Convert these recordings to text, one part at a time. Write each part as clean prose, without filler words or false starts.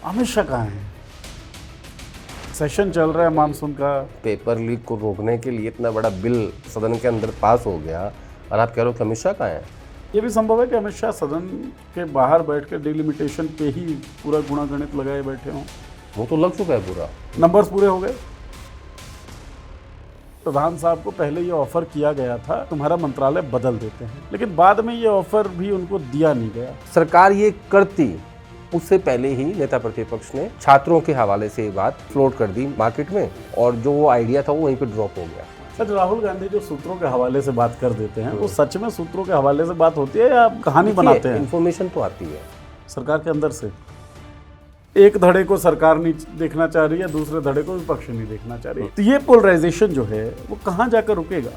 अमित शाह कहाँ है? सेशन चल रहा है मानसून का। पेपर लीक को रोकने के लिए इतना बड़ा बिल सदन के अंदर पास हो गया और आप कह रहे हो कि अमित शाह कहाँ है? ये भी संभव है कि अमित शाह सदन के बाहर बैठ कर डिलिमिटेशन पे ही पूरा गुणागणित लगाए बैठे हों। वो तो लग चुका है पूरा। नंबर्स पूरे हो गए। प्रधान साहब को पहले ये ऑफर किया गया था तुम्हारा मंत्रालय बदल देते हैं, लेकिन बाद में ये ऑफर भी उनको दिया नहीं गया। सरकार ये करती उससे पहले ही नेता प्रतिपक्ष ने छात्रों के हवाले से ये बात फ्लोट कर दी मार्केट में और जो वो आइडिया था वो वहीं पे ड्रॉप हो गया। सच राहुल गांधी जो सूत्रों के हवाले से बात कर देते हैं वो सच में सूत्रों के हवाले से बात होती है या कहानी बनाते हैं? इन्फॉर्मेशन तो आती है सरकार के अंदर से। एक धड़े को सरकार नहीं देखना चाह रही है, दूसरे धड़े को विपक्ष नहीं देखना चाह रही है। तो ये पोलराइजेशन जो है वो कहाँ जाकर रुकेगा?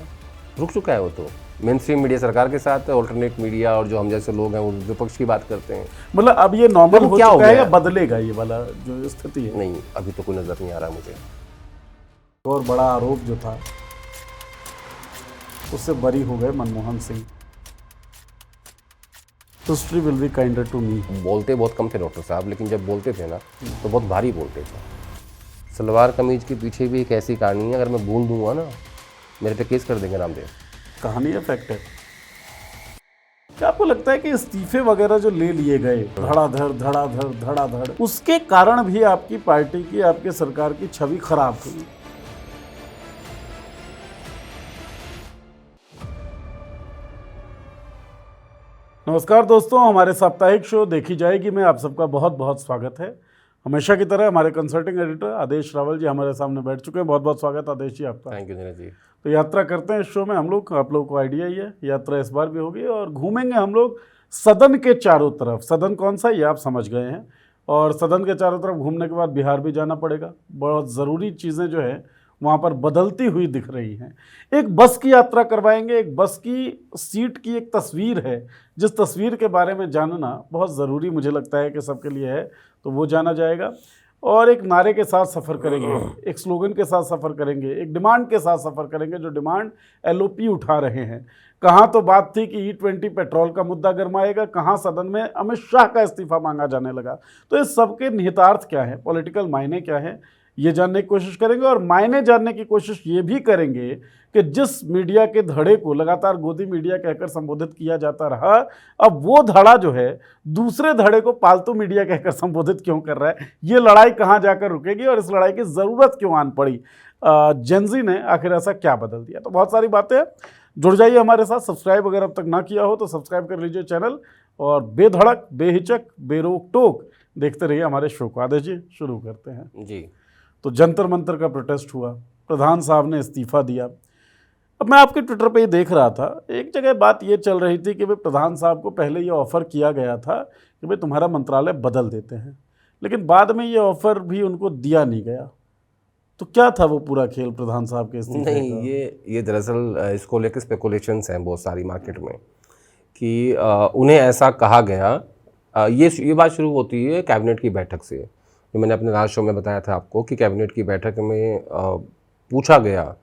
रुक चुका है वो तो। मेन स्ट्रीम मीडिया सरकार के साथ है, ऑल्टरनेट मीडिया और जो हम जैसे लोग हैं वो विपक्ष की बात करते हैं। मतलब अब ये नॉर्मल हो क्या चुका है या बदलेगा ये वाला जो स्थिति है? नहीं, अभी तो कोई नजर नहीं आ रहा मुझे। और बड़ा आरोप जो था उससे बरी हो गए Manmohan Singh. History will be kinder to me. बोलते बहुत कम थे डॉक्टर साहब, लेकिन जब बोलते थे ना तो बहुत भारी बोलते थे। सलवार कमीज के पीछे भी एक ऐसी कहानी है, अगर मैं बोल दूंगा ना मेरे पे केस कर देंगे रामदेव। कहानी है, फैक्ट है। क्या आपको लगता है कि इस्तीफे वगैरह जो ले लिए गए धड़ाधड़ उसके कारण भी आपकी पार्टी की, आपके सरकार की छवि खराब हुई? नमस्कार दोस्तों, हमारे साप्ताहिक शो देखी जाएगी में आप सबका बहुत बहुत स्वागत है। हमेशा की तरह हमारे कंसल्टिंग एडिटर आदेश रावल जी हमारे सामने बैठ चुके हैं। बहुत बहुत स्वागत आदेश जी आपका। Thank you Neeraj ji. तो यात्रा करते हैं इस शो में हम लोग। आप लोगों को आइडिया ही है, यात्रा इस बार भी होगी और घूमेंगे हम लोग सदन के चारों तरफ। सदन कौन सा ये आप समझ गए हैं, और सदन के चारों तरफ घूमने के बाद बिहार भी जाना पड़ेगा। बहुत ज़रूरी चीज़ें जो है वहाँ पर बदलती हुई दिख रही हैं। एक बस की यात्रा करवाएंगे। एक बस की सीट की एक तस्वीर है, जिस तस्वीर के बारे में जानना बहुत ज़रूरी मुझे लगता है कि सबके लिए है, तो वो जाना जाएगा। और एक नारे के साथ सफ़र करेंगे, एक स्लोगन के साथ सफ़र करेंगे, एक डिमांड के साथ सफ़र करेंगे, जो डिमांड एलओपी उठा रहे हैं। कहाँ तो बात थी कि E20 पेट्रोल का मुद्दा गरमाएगा, कहाँ सदन में अमित शाह का इस्तीफा मांगा जाने लगा। तो इस सबके निहितार्थ क्या है, पॉलिटिकल मायने क्या है, ये जानने की कोशिश करेंगे। और मायने जानने की कोशिश ये भी करेंगे कि जिस मीडिया के धड़े को लगातार गोदी मीडिया कहकर संबोधित किया जाता रहा, अब वो धड़ा जो है दूसरे धड़े को पालतू मीडिया कहकर संबोधित क्यों कर रहा है? ये लड़ाई कहाँ जाकर रुकेगी और इस लड़ाई की ज़रूरत क्यों आन पड़ी? जेनजी ने आखिर ऐसा क्या बदल दिया? तो बहुत सारी बातें। जुड़ जाइए हमारे साथ। सब्सक्राइब अगर अब तक ना किया हो तो सब्सक्राइब कर लीजिए चैनल, और बेधड़क, बेहिचक, बेरोक टोक देखते रहिए हमारे शो को। आदेश जी, शुरू करते हैं जी। तो जंतर मंतर का प्रोटेस्ट हुआ, प्रधान साहब ने इस्तीफा दिया। अब मैं आपके ट्विटर पे ही देख रहा था, एक जगह बात ये चल रही थी कि भाई प्रधान साहब को पहले ये ऑफ़र किया गया था कि भाई तुम्हारा मंत्रालय बदल देते हैं, लेकिन बाद में ये ऑफ़र भी उनको दिया नहीं गया। तो क्या था वो पूरा खेल प्रधान साहब के इस्तीफे का? नहीं, ये दरअसल इसको लेकर स्पेकुलेशंस हैं बहुत सारी मार्केट में कि उन्हें ऐसा कहा गया। ये बात शुरू होती है कैबिनेट की बैठक से, जो मैंने अपने लास्ट शो में बताया था आपको कि कैबिनेट की बैठक में पूछा गया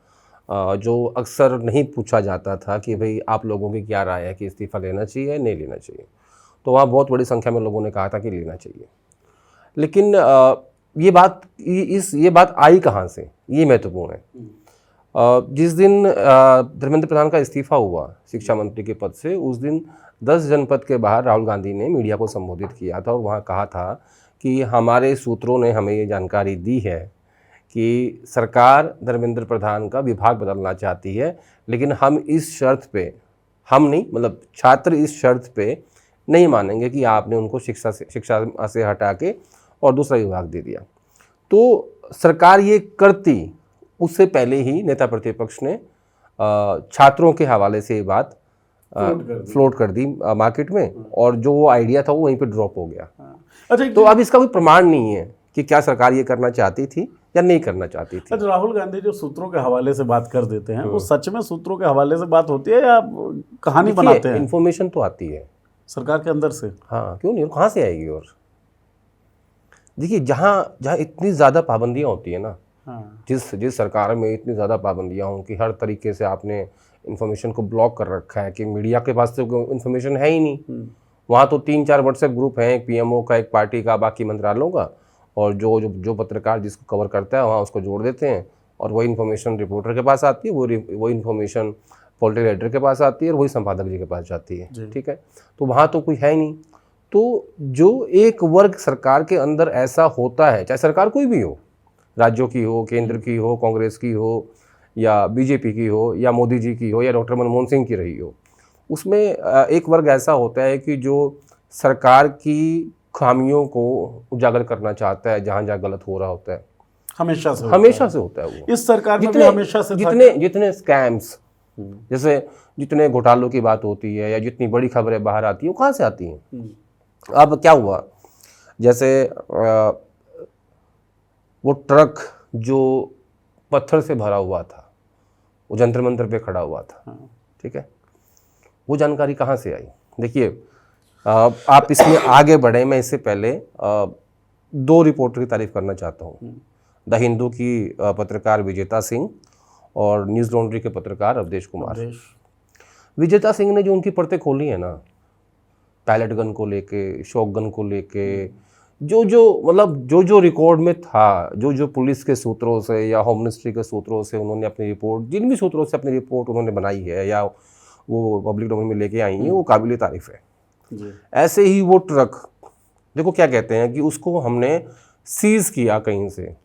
जो अक्सर नहीं पूछा जाता था कि भाई आप लोगों की क्या राय है कि इस्तीफ़ा लेना चाहिए या नहीं लेना चाहिए। तो वहाँ बहुत बड़ी संख्या में लोगों ने कहा था कि लेना चाहिए। लेकिन ये बात आई कहाँ से, ये महत्वपूर्ण है। जिस दिन धर्मेंद्र प्रधान का इस्तीफ़ा हुआ शिक्षा मंत्री के पद से, उस दिन 10 जनपद के बाहर राहुल गांधी ने मीडिया को संबोधित किया था और वहाँ कहा था कि हमारे सूत्रों ने हमें ये जानकारी दी है कि सरकार धर्मेंद्र प्रधान का विभाग बदलना चाहती है, लेकिन हम इस शर्त पे, हम नहीं मतलब छात्र इस शर्त पे नहीं मानेंगे कि आपने उनको शिक्षा से हटा के और दूसरा विभाग दे दिया। तो सरकार ये करती उससे पहले ही नेता प्रतिपक्ष ने छात्रों के हवाले से ये बात फ्लोट कर दी मार्केट में और जो वो आइडिया था वो वहीं पे ड्रॉप हो गया। अच्छा, तो अब इसका कोई प्रमाण नहीं है कि क्या सरकार ये करना चाहती थी या नहीं करना चाहती थी। अच्छा, राहुल गांधी जो सूत्रों के हवाले से बात कर देते हैं वो सच में सूत्रों के हवाले से बात होती है या कहानी बनाते हैं? इन्फॉर्मेशन तो आती है सरकार के अंदर से। हाँ, क्यों नहीं, कहाँ से आएगी? और देखिए, जहाँ इतनी ज़्यादा पाबंदियाँ होती है ना, जिस सरकार में इतनी ज़्यादा पाबंदियाँ हों कि हर तरीके से आपने इन्फॉर्मेशन को ब्लॉक कर रखा है कि मीडिया के पास तो इन्फॉर्मेशन है ही नहीं। वहाँ तो 3-4 व्हाट्सएप ग्रुप हैं, एक पीएमओ का, एक पार्टी का, बाकी मंत्रालयों का, और जो पत्रकार जिसको कवर करता है वहाँ उसको जोड़ देते हैं, और वही इन्फॉर्मेशन रिपोर्टर के पास आती है, वो इन्फॉर्मेशन पॉलिटिकल एडिटर के पास आती है, और वही संपादक जी के पास जाती है। ठीक है, तो वहाँ तो कोई है ही नहीं। तो जो एक वर्ग सरकार के अंदर ऐसा होता है, चाहे सरकार कोई भी हो, राज्यों की हो, केंद्र की हो, कांग्रेस की हो, या बीजेपी की हो, या मोदी जी की हो, या डॉक्टर मनमोहन सिंह की रही हो, उसमें एक वर्ग ऐसा होता है कि जो सरकार की खामियों को उजागर करना चाहता है, जहाँ जहाँ गलत हो रहा होता है। हमेशा से होता है वो। इस सरकार में भी हमेशा से जितने स्कैम्स, जैसे जितने घोटालों की बात होती है, या जितनी बड़ी खबरें बाहर आती है, वो कहाँ से आती हैं? अब क्या हुआ, जैसे वो ट्रक जो पत्थर से भरा हुआ था, वो जंतर मंतर पे खड़ा हुआ था, ठीक है, वो जानकारी कहाँ से आई? देखिए, आप इसमें आगे बढ़े, मैं इससे पहले 2 रिपोर्टर की तारीफ करना चाहता हूँ। द हिंदू की पत्रकार विजेता सिंह और न्यूज़ लॉन्ड्री के पत्रकार अवधेश कुमार। विजेता सिंह ने जो उनकी परतें खोली है ना, पैलेट गन को लेके, शॉक गन को लेके, जो रिकॉर्ड में था, जो पुलिस के सूत्रों से या होम मिनिस्ट्री के सूत्रों से उन्होंने अपनी रिपोर्ट, जिन भी सूत्रों से अपनी रिपोर्ट उन्होंने बनाई है या वो पब्लिक डोमेन में लेके आई हैं, वो काबिल तारीफ है। ऐसे ही वो ट्रक, देखो क्या कहते हैं कि उसको हमने सीज किया कहीं से,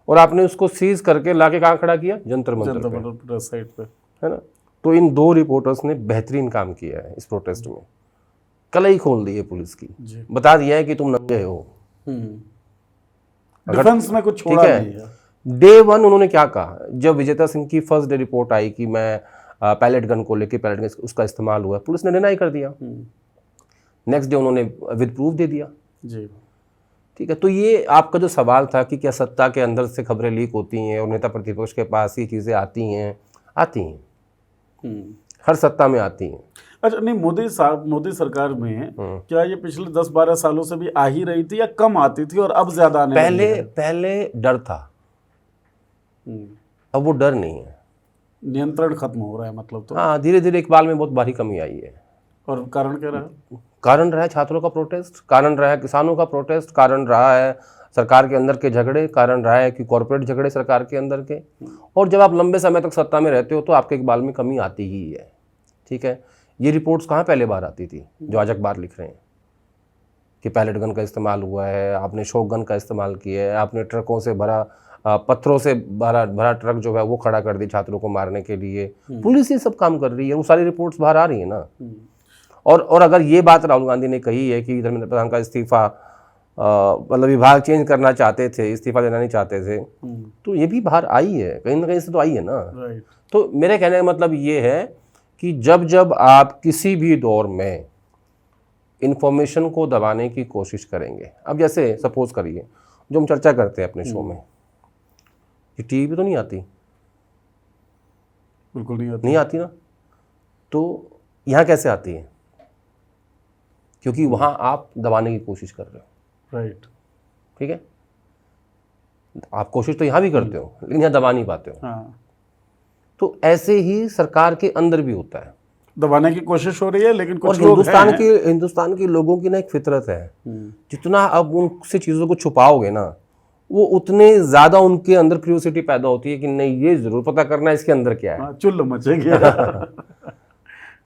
और आपने उसको सीज करके लाके कहाँ खड़ा किया? जंतर मंतर साइड पे, है ना। तो इन 2 रिपोर्टर्स ने बेहतरीन काम किया है इस प्रोटेस्ट में। कलई खोल दी है पुलिस की, बता दिया है कि तुम नंगे हो, डिफेंस में कुछ छोड़ा नहीं है। डे 1 उन्होंने क्या कहा, जब विजेता सिंह की फर्स्ट डे रिपोर्ट आई कि मैं पैलेट गन को लेके, पैलेट गन उसका इस्तेमाल हुआ, पुलिस ने डिनाई कर दिया। नेक्स्ट डे उन्होंने विद प्रूफ दे दिया जी। ठीक है, तो ये आपका जो सवाल था कि क्या सत्ता के अंदर से खबरें लीक होती हैं और नेता प्रतिपक्ष के पास ये चीज़ें आती हैं, हर सत्ता में आती हैं। अच्छा, नहीं, मोदी सरकार में क्या ये पिछले 10-12 सालों से भी आ ही रही थी, या कम आती थी और अब ज्यादा आने लगी है? पहले डर था, अब वो डर नहीं है, नियंत्रण खत्म हो रहा है मतलब। तो हाँ, धीरे धीरे इकबाल में बहुत भारी कमी आई है। और कारण क्या रहा? कारण रहा है छात्रों का प्रोटेस्ट, कारण रहा है किसानों का प्रोटेस्ट, कारण रहा है सरकार के अंदर के झगड़े, कारण रहा है कि कॉर्पोरेट झगड़े सरकार के अंदर के। और जब आप लंबे समय तक सत्ता में रहते हो तो आपके इकबाल में कमी आती ही है। ठीक है, ये रिपोर्ट्स कहाँ पहले बार आती थी जो आज अखबार लिख रहे हैं कि पैलेट गन का इस्तेमाल हुआ है, आपने शॉक गन का इस्तेमाल किया है, आपने ट्रकों से भरा, पत्थरों से भरा ट्रक जो है वो खड़ा कर दी छात्रों को मारने के लिए। पुलिस ये सब काम कर रही है, वो सारी रिपोर्ट्स बाहर आ रही है ना। और अगर ये बात राहुल गांधी ने कही है कि धर्मेंद्र प्रधान का इस्तीफा, मतलब विभाग चेंज करना चाहते थे, इस्तीफा देना नहीं चाहते थे, तो ये भी बाहर आई है, कहीं ना कहीं से तो आई है ना। तो मेरे कहने का मतलब ये है कि जब आप किसी भी दौर में इंफॉर्मेशन को दबाने की कोशिश करेंगे, अब जैसे सपोज करिए जो हम चर्चा करते हैं अपने शो में, ये टीवी पे तो नहीं आती, बिल्कुल नहीं आती ना, तो यहाँ कैसे आती है? क्योंकि वहाँ आप दबाने की कोशिश कर रहे हो। राइट, ठीक है, आप कोशिश तो यहाँ भी करते हो लेकिन यहाँ दबा नहीं पाते हो। हाँ। तो ऐसे ही सरकार के अंदर भी होता है, दबाने की कोशिश हो रही है, लेकिन कुछ और हिंदुस्तान के लोगों की ना एक फितरत है, जितना अब उनसे चीज़ों को छुपाओगे ना, वो उतने ज़्यादा उनके अंदर क्यूरियोसिटी पैदा होती है कि नहीं, ये जरूर पता करना है इसके अंदर क्या है। चुल्लू मचेगी।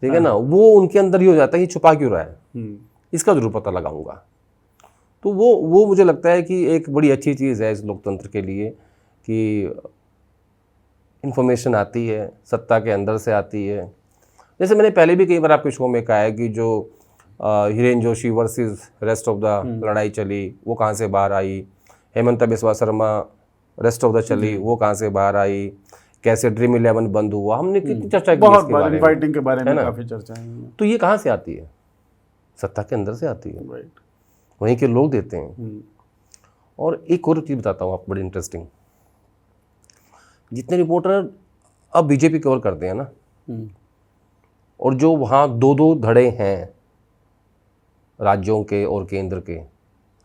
ठीक है ना, वो उनके अंदर ही हो जाता है कि छुपा क्यों रहा है, इसका जरूर पता लगाऊंगा। तो वो मुझे लगता है कि एक बड़ी अच्छी चीज़ है इस लोकतंत्र के लिए कि इंफॉर्मेशन आती है, सत्ता के अंदर से आती है। जैसे मैंने पहले भी कई बार आपके शो में कहा है कि जो Hiren Joshi versus rest of the लड़ाई चली, वो कहाँ से बाहर आई, Hemant Biswa Sharma rest of the चली, वो कहाँ से बाहर आई, कैसे ड्रीम 11 बंद हुआ, हमने कितनी चर्चा की बहुत बार इनफाइटिंग के बारे में काफ़ी चर्चा है। तो ये कहाँ से आती है? सत्ता के अंदर से आती है, वहीं के लोग देते हैं। और एक और चीज़ बताता हूँ आपको, बड़ी इंटरेस्टिंग, जितने रिपोर्टर अब बीजेपी कवर करते हैं ना, और जो वहाँ 2-2 धड़े हैं राज्यों के और केंद्र के,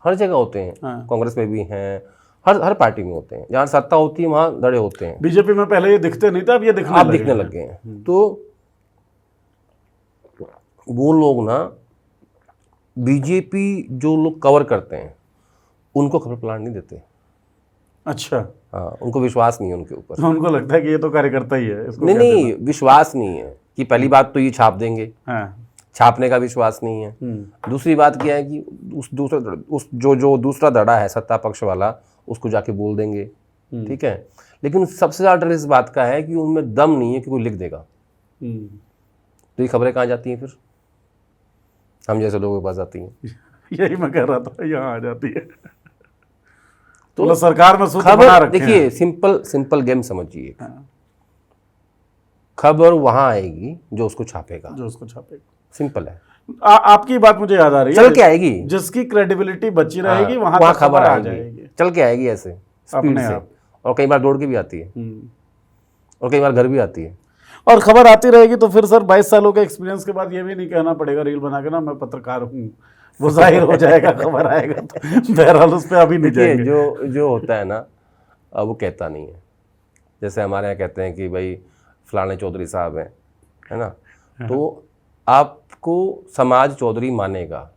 हर जगह होते हैं। कांग्रेस में भी हैं, हर पार्टी में होते हैं, जहाँ सत्ता होती है वहाँ धड़े होते हैं। बीजेपी में पहले ये दिखते नहीं था, अब ये दिखने लग गए हैं। तो वो लोग ना, बीजेपी जो लोग कवर करते हैं उनको खबर फैलाने नहीं देते। अच्छा, हाँ, उनको विश्वास नहीं है उनके ऊपर। उनको लगता है कि ये तो कार्यकर्ता ही है, इसको नहीं क्या नहीं, विश्वास नहीं है कि पहली बात तो ये छाप देंगे, देना? हाँ। छापने का विश्वास नहीं है। दूसरी बात क्या है कि उस जो दूसरा धड़ा है सत्ता पक्ष वाला, उसको जाके बोल देंगे, ठीक है। लेकिन सबसे ज़्यादा डर इस बात का है कि उनमें दम नहीं है कि कोई लिख देगा। तो ये खबरें कहाँ जाती हैं फिर? हम जैसे लोगों के पास आती हैं। यही मैं कह रहा था, यहाँ आ जाती है। तो सरकार में सूत्र बना खबर रखे हैं। देखिए, सिंपल गेम समझिए। हाँ। खबर वहां आएगी जो उसको छापेगा, जो उसको छापेगा। सिंपल है। आपकी बात मुझे याद आ रही है, चल के आएगी, जिसकी क्रेडिबिलिटी बची रहेगी वहां वहां तक खबर आ आएगी, जाएगी, चल के आएगी ऐसे स्पीड अपने से। आप। और कई बार दौड़ के भी आती है, और कई बार घर भी आती है। और खबर आती रहेगी तो फिर सर 22 सालों के एक्सपीरियंस के बाद ये भी नहीं कहना पड़ेगा रील बना के ना मैं पत्रकार हूँ, वो जाहिर हो जाएगा खबर आएगा तो। बहरहाल उस पर अभी नहीं देखिए, जाएंगे। जो होता है ना, वो कहता नहीं है। जैसे हमारे यहाँ कहते हैं कि भाई फलाने चौधरी साहब हैं, है ना, तो आपको समाज चौधरी मानेगा,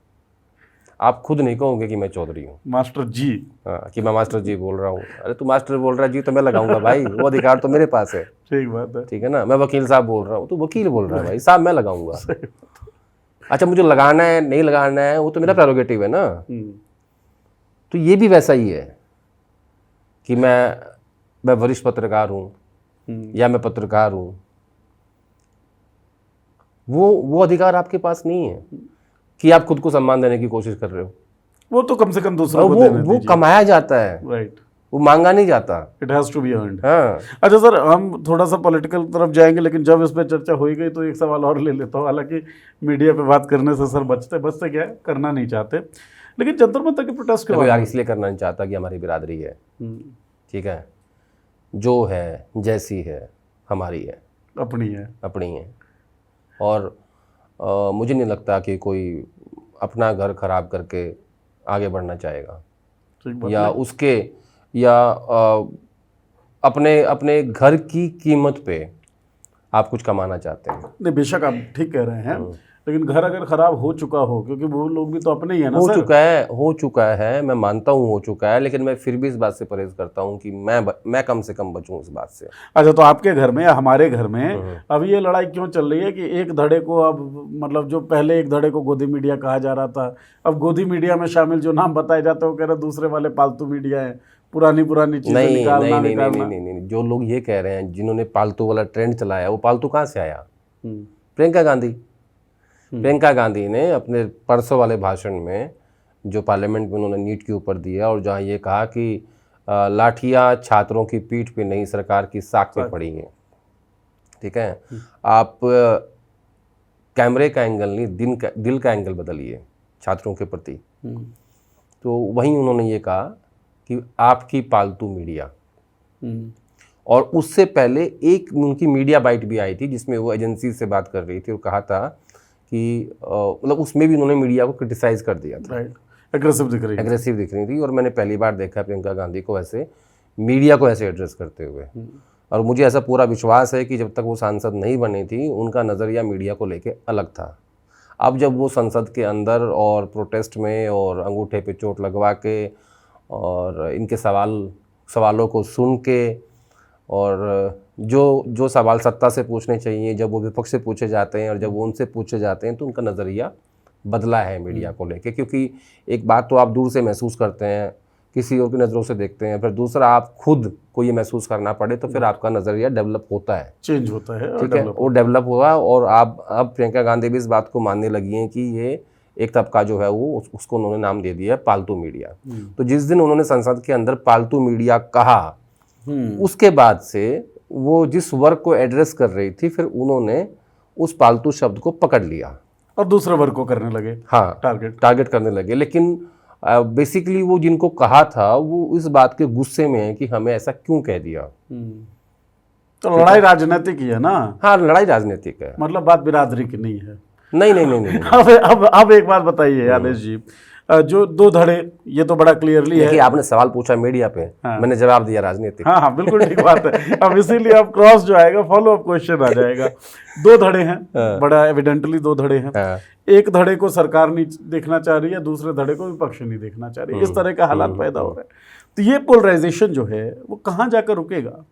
आप खुद नहीं कहोगे कि मैं चौधरी हूँ। मास्टर जी। हाँ, कि मैं मास्टर जी बोल रहा हूँ। अरे तू मास्टर बोल रहा है जी तो मैं लगाऊंगा भाई, वो अधिकार तो मेरे पास है। ठीक बात है। ठीक है ना। मैं वकील साहब बोल रहा हूँ, तो वकील बोल रहा है भाई साहब, मैं लगाऊंगा। अच्छा, मुझे लगाना है नहीं लगाना है वो तो मेरा प्रेरोगेटिव है ना। तो ये भी वैसा ही है कि मैं वरिष्ठ पत्रकार हूँ या मैं पत्रकार हूँ, वो अधिकार आपके पास नहीं है कि आप खुद को सम्मान देने की कोशिश कर रहे हो। वो तो कम से कम दूसरों को देने वो दीजिए। कमाया जाता है, राइट, वो मांगा नहीं जाता। It has to be earned. हाँ, अच्छा सर, हम थोड़ा सा पॉलिटिकल तरफ जाएंगे, लेकिन जब इस पे चर्चा हो ही गई तो एक सवाल और ले लेता हूँ। हालांकि मीडिया पे बात करने से सर बचते क्या है, करना नहीं चाहते, लेकिन जंतर मंतर के प्रोटेस्ट के देखो बाद यार, इसलिए करना नहीं चाहता कि हमारी बिरादरी है, ठीक है, जो है जैसी है हमारी है, अपनी है। और मुझे नहीं लगता कि कोई अपना घर खराब करके आगे बढ़ना चाहेगा, या उसके या अपने घर की कीमत पे आप कुछ कमाना चाहते हैं। नहीं, बेशक आप ठीक कह रहे हैं, लेकिन घर अगर खराब हो चुका हो, क्योंकि वो लोग भी तो अपने ही है ना सर। हो चुका है, मैं मानता हूँ हो चुका है, लेकिन मैं फिर भी इस बात से परहेज करता हूँ कि मैं कम से कम बचूं इस बात से। अच्छा, तो आपके घर में या हमारे घर में अब ये लड़ाई क्यों चल रही है कि एक धड़े को अब, मतलब जो पहले एक धड़े को गोदी मीडिया कहा जा रहा था, अब गोदी मीडिया में शामिल जो नाम बताए जाते हैं वो कह रहे दूसरे वाले पालतू मीडिया है, पुरानी चीजें निकालना। नहीं, जो लोग ये कह रहे हैं, जिन्होंने पालतू वाला ट्रेंड चलाया, वो पालतू कहाँ से आया? प्रियंका गांधी ने अपने परसों वाले भाषण में जो पार्लियामेंट में उन्होंने नीट के ऊपर दिया, और जहाँ ये कहा कि लाठियाँ छात्रों की पीठ पे नहीं सरकार की साख पे पड़ी हैं, ठीक है। आप कैमरे का एंगल नहीं, दिल का एंगल बदलिए छात्रों के प्रति। तो वहीं उन्होंने ये कहा कि आपकी पालतू मीडिया, और उससे पहले एक उनकी मीडिया बाइट भी आई थी जिसमें वो एजेंसी से बात कर रही थी और कहा था कि मतलब उसमें भी उन्होंने मीडिया को क्रिटिसाइज कर दिया था। एग्रेसिव दिख रही थी। और मैंने पहली बार देखा प्रियंका गांधी को ऐसे मीडिया को ऐसे एड्रेस करते हुए। और मुझे ऐसा पूरा विश्वास है कि जब तक वो सांसद नहीं बनी थी, उनका नज़रिया मीडिया को लेके अलग था। अब जब वो संसद के अंदर और प्रोटेस्ट में और अंगूठे पे चोट लगवा के और इनके सवालों को सुन के, और जो सवाल सत्ता से पूछने चाहिए जब वो विपक्ष से पूछे जाते हैं और जब वो उनसे पूछे जाते हैं, तो उनका नज़रिया बदला है मीडिया को लेके। क्योंकि एक बात तो आप दूर से महसूस करते हैं, किसी और की नज़रों से देखते हैं, फिर दूसरा आप खुद को ये महसूस करना पड़े, तो फिर आपका नज़रिया डेवलप होता है, चेंज होता है, ठीक है, वो डेवलप हुआ। और अब प्रियंका गांधी भी इस बात को मानने लगी हैं कि ये एक तबका जो है वो उसको उन्होंने नाम दे दिया है पालतू मीडिया। तो जिस दिन उन्होंने संसद के अंदर पालतू मीडिया कहा, उसके बाद से वो जिस वर्ग को एड्रेस कर रही थी, फिर उन्होंने उस पालतू शब्द को पकड़ लिया और दूसरे वर्ग को करने लगे, हाँ, टारगेट करने लगे। लेकिन बेसिकली वो जिनको कहा था वो इस बात के गुस्से में है कि हमें ऐसा क्यों कह दिया। तो लड़ाई राजनीतिक ही है ना। हाँ, लड़ाई राजनीतिक है, मतलब बात बिरादरी की नहीं है। नहीं। अब एक बात बताइए आदेश जी, जो दो धड़े, ये तो बड़ा क्लियरली है। देखिए, आपने सवाल पूछा मीडिया पे, मैंने जवाब दिया राजनीतिक। हाँ हाँ, बिल्कुल ठीक बात है। अब इसीलिए अब क्रॉस जो आएगा, फॉलो अप क्वेश्चन आ जाएगा। दो धड़े हैं, बड़ा एविडेंटली दो धड़े हैं। एक धड़े को सरकार नहीं देखना चाह रही है, दूसरे धड़े को विपक्ष नहीं देखना चाह रही है। इस तरह का हालात पैदा हो रहा है। तो ये पोलराइजेशन जो है वो कहाँ जाकर रुकेगा?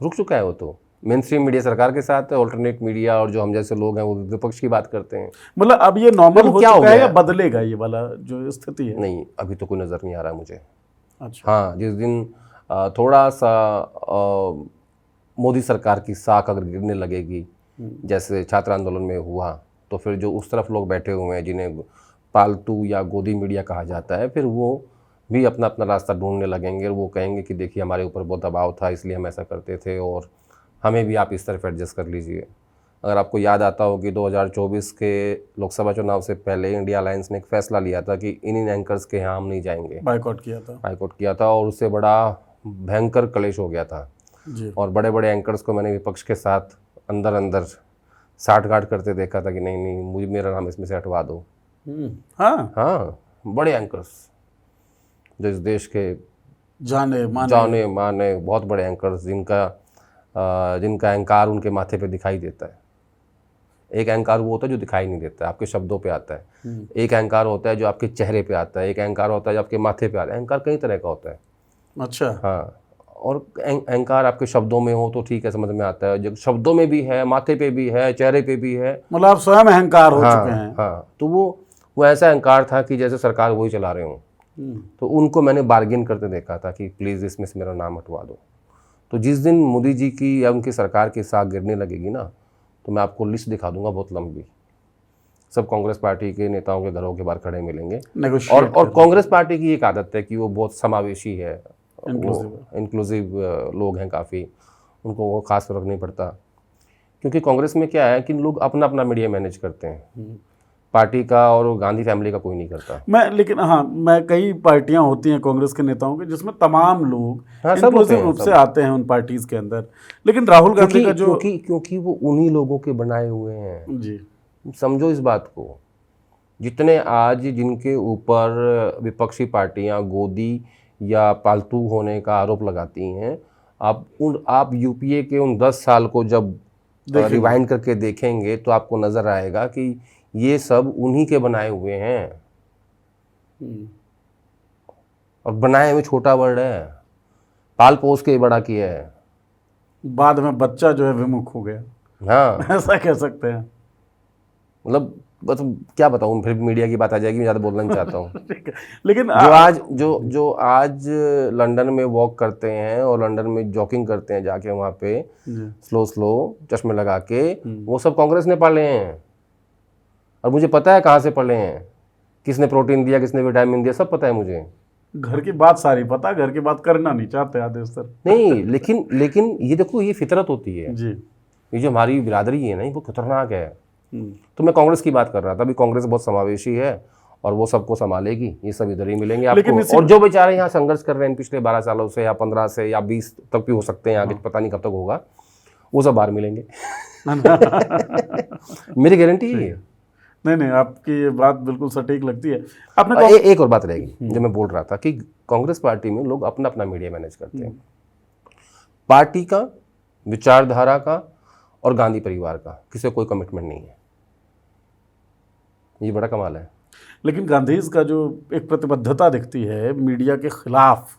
रुक चुका है वो तो। मेन स्ट्रीम मीडिया सरकार के साथ है, ऑल्टरनेट मीडिया और जो हम जैसे लोग हैं वो विपक्ष की बात करते हैं। मतलब अब ये नॉर्मल हो क्या हो चुका है गया या बदलेगा ये वाला जो स्थिति है? नहीं, अभी तो कोई नज़र नहीं आ रहा मुझे। अच्छा। हाँ, जिस दिन थोड़ा सा मोदी सरकार की साख अगर गिरने लगेगी, जैसे छात्र आंदोलन में हुआ, तो फिर जो उस तरफ लोग बैठे हुए हैं जिन्हें पालतू या गोदी मीडिया कहा जाता है, फिर वो भी अपना अपना रास्ता ढूंढने लगेंगे और वो कहेंगे कि देखिए हमारे ऊपर बहुत दबाव था इसलिए हम ऐसा करते थे और हमें भी आप इस तरफ एडजस्ट कर लीजिए। अगर आपको याद आता हो कि 2024 के लोकसभा चुनाव से पहले इंडिया अलायंस ने एक फैसला लिया था कि इन एंकर्स के यहाँ हम नहीं जाएंगे, बाइकआउट किया था और उससे बड़ा भयंकर क्लेश हो गया था जी। और बड़े बड़े एंकर्स को मैंने विपक्ष के साथ अंदर अंदर साठगांठ करते देखा था कि नहीं नहीं, मुझे मेरा नाम इसमें से हटवा दो। हाँ, बड़े एंकर्स जो इस देश के जाने माने बहुत बड़े एंकर्स, जिनका अहंकार उनके माथे पे दिखाई देता है। एक अहंकार वो होता है जो दिखाई नहीं देता, आपके शब्दों पे आता है। एक अहंकार होता है जो आपके चेहरे पे आता है, एक अहंकार होता है जो आपके माथे पे आता है। अहंकार कई तरह का होता है। अच्छा। हाँ, और अहंकार आपके शब्दों में हो तो ठीक है, समझ में आता है। जो शब्दों में भी है, माथे पे भी है, चेहरे पे भी है, मतलब आप स्वयं अहंकार हो चुके हैं। हाँ, तो वो ऐसा अहंकार था कि जैसे सरकार वही चला रहे हों। तो उनको मैंने बार्गेन करते देखा था कि प्लीज़ इसमें से मेरा नाम हटवा दो। तो जिस दिन मोदी जी की या उनकी सरकार की साख गिरने लगेगी ना, तो मैं आपको लिस्ट दिखा दूंगा बहुत लंबी। सब कांग्रेस पार्टी के नेताओं के घरों के बाहर खड़े मिलेंगे। और कांग्रेस पार्टी की एक आदत है कि वो बहुत समावेशी है, इंक्लूसिव लोग हैं काफ़ी, उनको वो खास फर्क नहीं पड़ता। क्योंकि कांग्रेस में क्या है कि लोग अपना अपना मीडिया मैनेज करते हैं, पार्टी का और गांधी फैमिली का कोई नहीं करता। लेकिन हाँ, मैं कई पार्टियां होती हैं कांग्रेस के नेताओं के जिसमें तमाम लोग इंक्लूसिव रूप से आते हैं उन पार्टीज के अंदर। लेकिन राहुल गांधी का जो क्योंकि वो उन्हीं लोगों के बनाए हुए हैं जी, समझो इस बात को। जितने आज जिनके ऊपर विपक्षी पार्टियां गोदी या पालतू होने का आरोप लगाती हैं, आप यूपीए के उन 10 साल को जब रिवाइंड करके देखेंगे तो आपको नजर आएगा कि ये सब उन्हीं के बनाए हुए हैं। और बनाए हुए छोटा वर्ड है, पाल पोस के बड़ा किया है, बाद में बच्चा जो है विमुख हो गया। हाँ, ऐसा कह सकते हैं। मतलब बस क्या बताऊं, फिर मीडिया की बात आ जाएगी, मैं ज़्यादा बोलना नहीं चाहता हूँ। लेकिन जो आज लंदन में वॉक करते हैं और लंदन में जॉगिंग करते हैं जाके वहाँ पे स्लो चश्मे लगा के, वो सब कांग्रेस ने पाले हैं। और मुझे पता है कहाँ से पले हैं, किसने प्रोटीन दिया, किसने विटामिन दिया, सब पता है मुझे। घर की बात सारी पता, घर की बात करना नहीं चाहते आदेश सर। नहीं, लेकिन ये देखो, ये फितरत होती है जी। ये जो हमारी बिरादरी है ना, वो खतरनाक है। तो मैं कांग्रेस की बात कर रहा था। अभी कांग्रेस बहुत समावेशी है और वो सबको संभालेगी, ये सब इधर ही मिलेंगे आपको। और जो बेचारे यहाँ संघर्ष कर रहे हैं पिछले 12 सालों से या 15 से या 20 तक भी हो सकते हैं आगे, पता नहीं कब तक होगा, वो सब बाहर मिलेंगे। मेरी गारंटी है। नहीं, आपकी ये बात बिल्कुल सटीक लगती है। आपने एक और बात रहेगी जो मैं बोल रहा था कि कांग्रेस पार्टी में लोग अपना अपना मीडिया मैनेज करते हैं। पार्टी का, विचारधारा का और गांधी परिवार का किसी कोई कमिटमेंट नहीं है। ये बड़ा कमाल है। लेकिन गांधीज का जो एक प्रतिबद्धता दिखती है मीडिया के खिलाफ,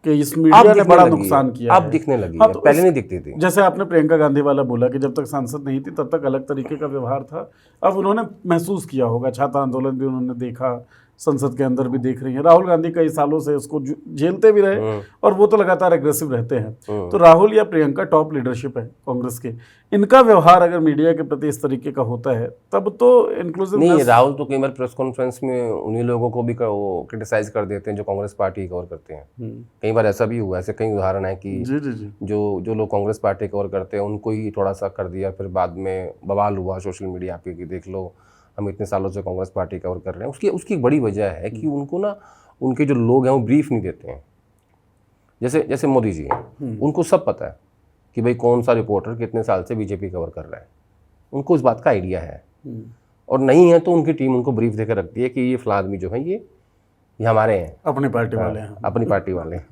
कि इस मीडिया ने बड़ा नुकसान किया अब दिखने लगी है, पहले नहीं दिखती थी। जैसे आपने प्रियंका गांधी वाला बोला कि जब तक सांसद नहीं थी तब तक अलग तरीके का व्यवहार था। अब उन्होंने महसूस किया होगा, छात्र आंदोलन भी उन्होंने देखा, संसद के अंदर भी देख रही हैं। राहुल गांधी कई सालों से उसको झेलते भी रहे और वो तो लगातार एग्रेसिव रहते हैं। तो राहुल या प्रियंका टॉप लीडरशिप है कांग्रेस के, इनका व्यवहार अगर मीडिया के प्रति इस तरीके का होता है तब तो इंक्लूसिव नहीं। राहुल तो कई बार प्रेस कॉन्फ्रेंस में उन्हीं लोगों को भी क्रिटिसाइज कर देते हैं जो कांग्रेस पार्टी कवर करते हैं। कई बार ऐसा भी हुआ, ऐसे कई उदाहरण है कि जो लोग कांग्रेस पार्टी कवर करते हैं उनको ही थोड़ा सा कर दिया, फिर बाद में बवाल हुआ सोशल मीडिया पे कि देख लो हम इतने सालों से कांग्रेस पार्टी कवर कर रहे हैं। उसकी एक बड़ी वजह है कि उनको ना, उनके जो लोग हैं वो ब्रीफ नहीं देते हैं। जैसे मोदी जी हैं, उनको सब पता है कि भाई कौन सा रिपोर्टर कितने साल से बीजेपी कवर कर रहा है, उनको इस बात का आइडिया है। और नहीं है तो उनकी टीम उनको ब्रीफ देकर रखती है कि ये फलां आदमी जो है ये ये हमारे हैं, अपनी पार्टी वाले हैं। अपनी पार्टी वाले हैं।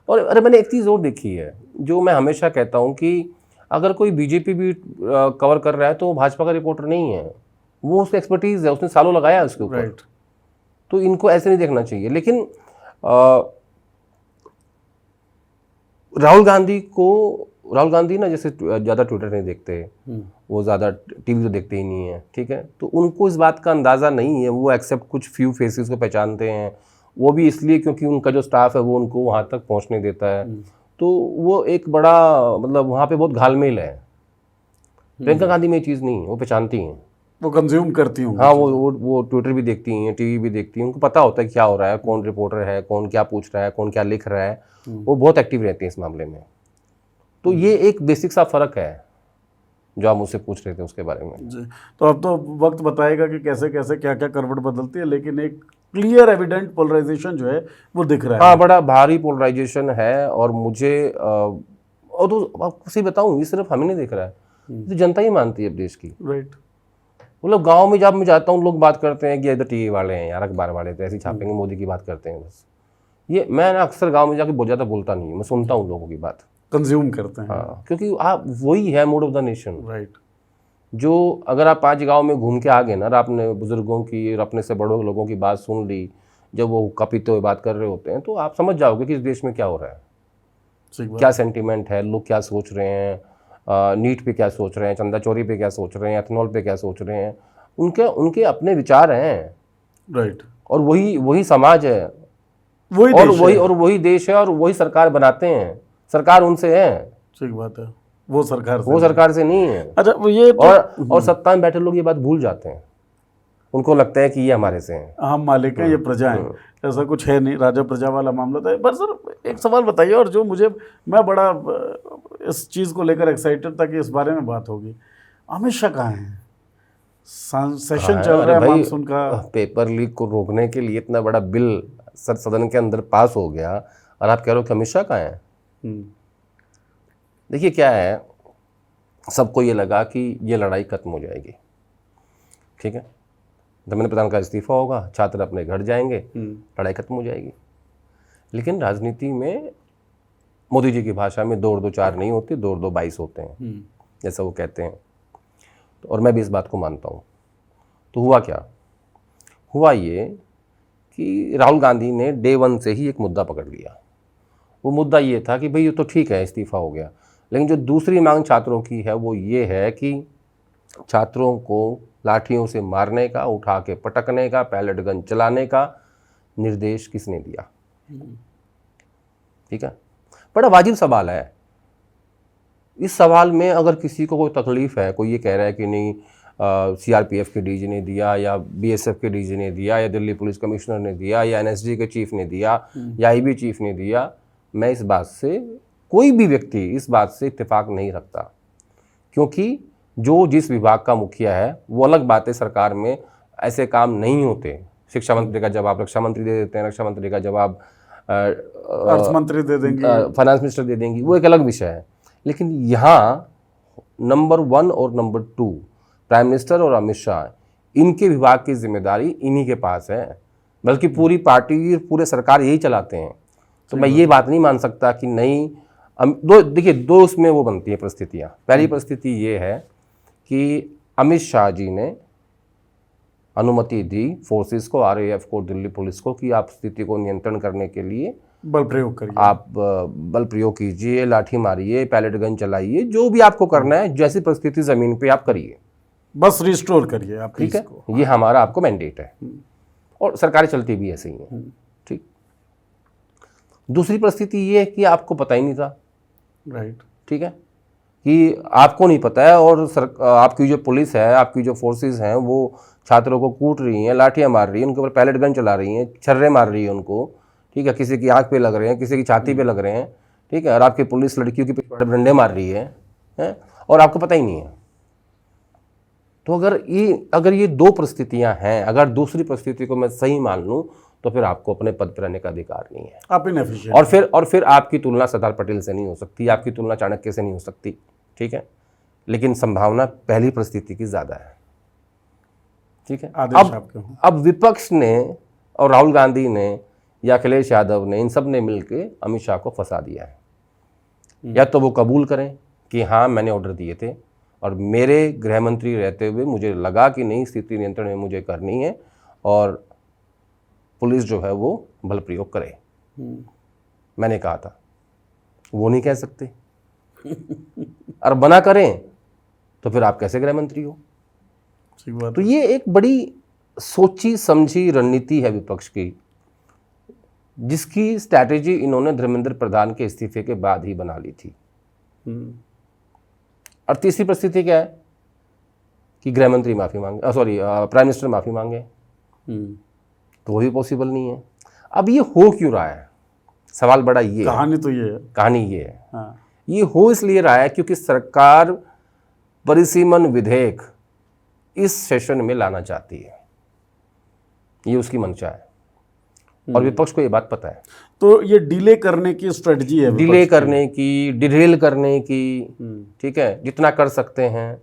और अरे मैंने एक चीज़ और देखी है जो मैं हमेशा कहता हूँ कि अगर कोई बीजेपी भी कवर कर रहा है तो वो भाजपा का रिपोर्टर नहीं है, वो उसकी एक्सपर्टीज़ है, उसने सालों लगाया है उसके ऊपर। राइट। तो इनको ऐसे नहीं देखना चाहिए। लेकिन राहुल गांधी ना जैसे ज़्यादा ट्विटर नहीं देखते, वो ज़्यादा टीवी तो देखते ही नहीं है, ठीक है, तो उनको इस बात का अंदाज़ा नहीं है। वो एक्सेप्ट कुछ फ्यू फेसेस को पहचानते हैं, वो भी इसलिए क्योंकि उनका जो स्टाफ है वो उनको वहाँ तक पहुँचने देता है। तो वो एक बड़ा मतलब वहाँ पे बहुत घालमेल है। प्रियंका गांधी में ये चीज़ नहीं है, वो पहचानती हैं, वो कंज्यूम करती हूँ। हाँ, वो ट्विटर भी देखती हैं, टीवी भी देखती हैं, उनको पता होता है क्या हो रहा है, कौन रिपोर्टर है, कौन क्या पूछ रहा है, कौन क्या लिख रहा है, वो बहुत एक्टिव रहती हैं इस मामले में। तो ये एक बेसिक सा फ़र्क है जो आप मुझसे पूछ रहे थे उसके बारे में। जी, तो अब तो वक्त बताएगा कि कैसे कैसे क्या क्या करवट बदलती है, लेकिन एक क्लियर एविडेंट पोलराइजेशन जो है वो दिख रहा है। हाँ, बड़ा भारी पोलराइजेशन है। और मुझे और तो आपको सही बताऊँ, ये सिर्फ हमें नहीं दिख रहा है, तो जनता ही मानती है अब देश की। राइट। मतलब गांव में जब मैं जाता हूँ लोग बात करते हैं कि इधर टीवी वाले हैं यार, अखबार वाले तो ऐसे ही छापेंगे, मोदी की बात करते हैं बस। ये मैं ना अक्सर गांव में जाकर बहुत ज़्यादा बोलता नहीं हूँ, मैं सुनता हूँ लोगों की बात, कंज्यूम करते हैं। हाँ, क्योंकि आप वही है mood off the nation. Right. जो अगर आप 5 गांव में घूम के आ गए ना और आपने बुजुर्गों की और अपने से बड़ों लोगों की बात सुन ली, जब वो हुक्का पीते हुए बात कर रहे होते हैं, तो आप समझ जाओगे कि इस देश में क्या हो रहा है, सही बात। क्या सेंटीमेंट है, लोग क्या सोच रहे हैं, नीट पे क्या सोच रहे हैं, चंदा चोरी पे क्या सोच रहे हैं, एथनॉल पे क्या सोच रहे हैं। उनके अपने विचार हैं। राइट। और वही समाज है, वही और देश वही है। और वही देश है, और वही सरकार बनाते हैं। सरकार उनसे है, सही बात है, वो सरकार से वो सरकार से नहीं है। अच्छा, वो ये तो और सत्ता में बैठे लोग ये बात भूल जाते हैं, उनको लगता है कि ये हमारे से हैं। हम मालिक हैं, ये प्रजा हैं, ऐसा कुछ है नहीं। राजा प्रजा वाला मामला था। पर सर एक सवाल बताइए, और जो मैं बड़ा इस चीज़ को लेकर एक्साइटेड था कि इस बारे में बात होगी। अमित शाह कहाँ हैं? सेशन चल रहा है भाई, मानसून का। पेपर लीक को रोकने के लिए इतना बड़ा बिल सदन के अंदर पास हो गया, और आप कह रहे हो कि अमित शाह कहाँ हैं? देखिए क्या है, सबको ये लगा कि ये लड़ाई खत्म हो जाएगी, ठीक है, धर्मेंद्र प्रधान का इस्तीफा होगा, छात्र अपने घर जाएंगे, लड़ाई खत्म हो जाएगी। लेकिन राजनीति में मोदी जी की भाषा में 2 और 2 4 नहीं होते, 2 और 2 22 होते हैं, जैसा वो कहते हैं। और मैं भी इस बात को मानता हूँ। तो हुआ क्या? हुआ ये कि राहुल गांधी ने डे 1 से ही एक मुद्दा पकड़ लिया। वो मुद्दा ये था कि भाई ये तो ठीक है, इस्तीफा हो गया, लेकिन जो दूसरी मांग छात्रों की है वो ये है कि छात्रों को लाठियों से मारने का, उठा के पटकने का, पैलेट गन चलाने का निर्देश किसने दिया? ठीक है, बड़ा वाजिब सवाल है। इस सवाल में अगर किसी को कोई तकलीफ है, कोई ये कह रहा है कि नहीं सीआरपीएफ के डीजी ने दिया, या बीएसएफ के डीजी ने दिया, या दिल्ली पुलिस कमिश्नर ने दिया, या एनएसजी के चीफ ने दिया, या आईबी चीफ ने दिया, मैं इस बात से, कोई भी व्यक्ति इस बात से इत्तेफाक नहीं रखता। क्योंकि जो जिस विभाग का मुखिया है वो अलग बात है, सरकार में ऐसे काम नहीं होते। शिक्षा मंत्री का जवाब रक्षा मंत्री दे देते हैं, रक्षा मंत्री का जवाब अर्थ मंत्री दे देंगे, फाइनेंस मिनिस्टर दे देंगी, वो एक अलग विषय है। लेकिन यहाँ नंबर 1 और नंबर 2 प्राइम मिनिस्टर और अमित शाह, इनके विभाग की जिम्मेदारी इन्हीं के पास है, बल्कि पूरी पार्टी, पूरे सरकार यही चलाते हैं। तो मैं ये बात नहीं मान सकता कि नहीं। देखिए, 2 उसमें वो बनती है परिस्थितियाँ। पहली परिस्थिति ये है कि अमित शाह जी ने अनुमति दी फोर्सेस को, आरएएफ को, दिल्ली पुलिस को, कि आप स्थिति को नियंत्रण करने के लिए बल प्रयोग करिए, आप बल प्रयोग कीजिए, लाठी मारिए, पैलेट गन चलाइए, जो भी आपको करना है, जैसी परिस्थिति ज़मीन पे आप करिए, बस रिस्टोर करिए आप, ठीक है, ये हमारा आपको मैंडेट है। और सरकारें चलती भी ऐसे ही हैं, ठीक। दूसरी परिस्थिति ये है कि आपको पता ही नहीं था, राइट, ठीक है, कि आपको नहीं पता है, और आपकी जो पुलिस है, आपकी जो फोर्सेस हैं, वो छात्रों को कूट रही हैं, लाठियाँ मार रही हैं, उनके ऊपर पैलेट गन चला रही हैं, छर्रे मार रही है उनको, ठीक है, किसी की आँख पे लग रहे हैं, किसी की छाती पे लग रहे हैं, ठीक है, और आपकी पुलिस लड़कियों की पीछे डंडे मार रही है, और आपको पता ही नहीं है। तो अगर ये 2 परिस्थितियां हैं, अगर दूसरी परिस्थिति को मैं सही मान लूं, तो फिर आपको अपने पद पर रहने का अधिकार नहीं है, आप इनएफिशिएंट। और फिर आपकी तुलना सरदार पटेल से नहीं हो सकती, आपकी तुलना चाणक्य से नहीं हो सकती, ठीक है। लेकिन संभावना पहली परिस्थिति की ज़्यादा है, ठीक है। अब विपक्ष ने और राहुल गांधी ने या अखिलेश यादव ने, इन सब ने मिलके अमित शाह को फंसा दिया है। या तो वो कबूल करें कि हाँ मैंने ऑर्डर दिए थे और मेरे गृह मंत्री रहते हुए मुझे लगा कि नहीं, स्थिति नियंत्रण में मुझे करनी है और पुलिस जो है वो बल प्रयोग करे, मैंने कहा था। वो नहीं कह सकते। और बना करें तो फिर आप कैसे गृह मंत्री हो? ठीक बात तो ये एक बड़ी सोची समझी रणनीति है विपक्ष की, जिसकी स्ट्रैटेजी इन्होंने धर्मेंद्र प्रधान के इस्तीफे के बाद ही बना ली थी। और तीसरी परिस्थिति क्या है कि गृह मंत्री माफी मांगे, प्राइम मिनिस्टर माफी मांगे, तो वो भी पॉसिबल नहीं है। अब ये हो क्यों रहा है? सवाल बड़ा ये है। कहानी तो ये है। कहानी ये है। हाँ। ये हो इसलिए रहा है क्योंकि सरकार परिसीमन विधेयक इस सेशन में लाना चाहती है, ये उसकी मंशा है और विपक्ष को ये बात पता है। तो ये डिले करने की स्ट्रेटजी है, डिले करने की, डिरेल करने की, ठीक है, जितना कर सकते हैं।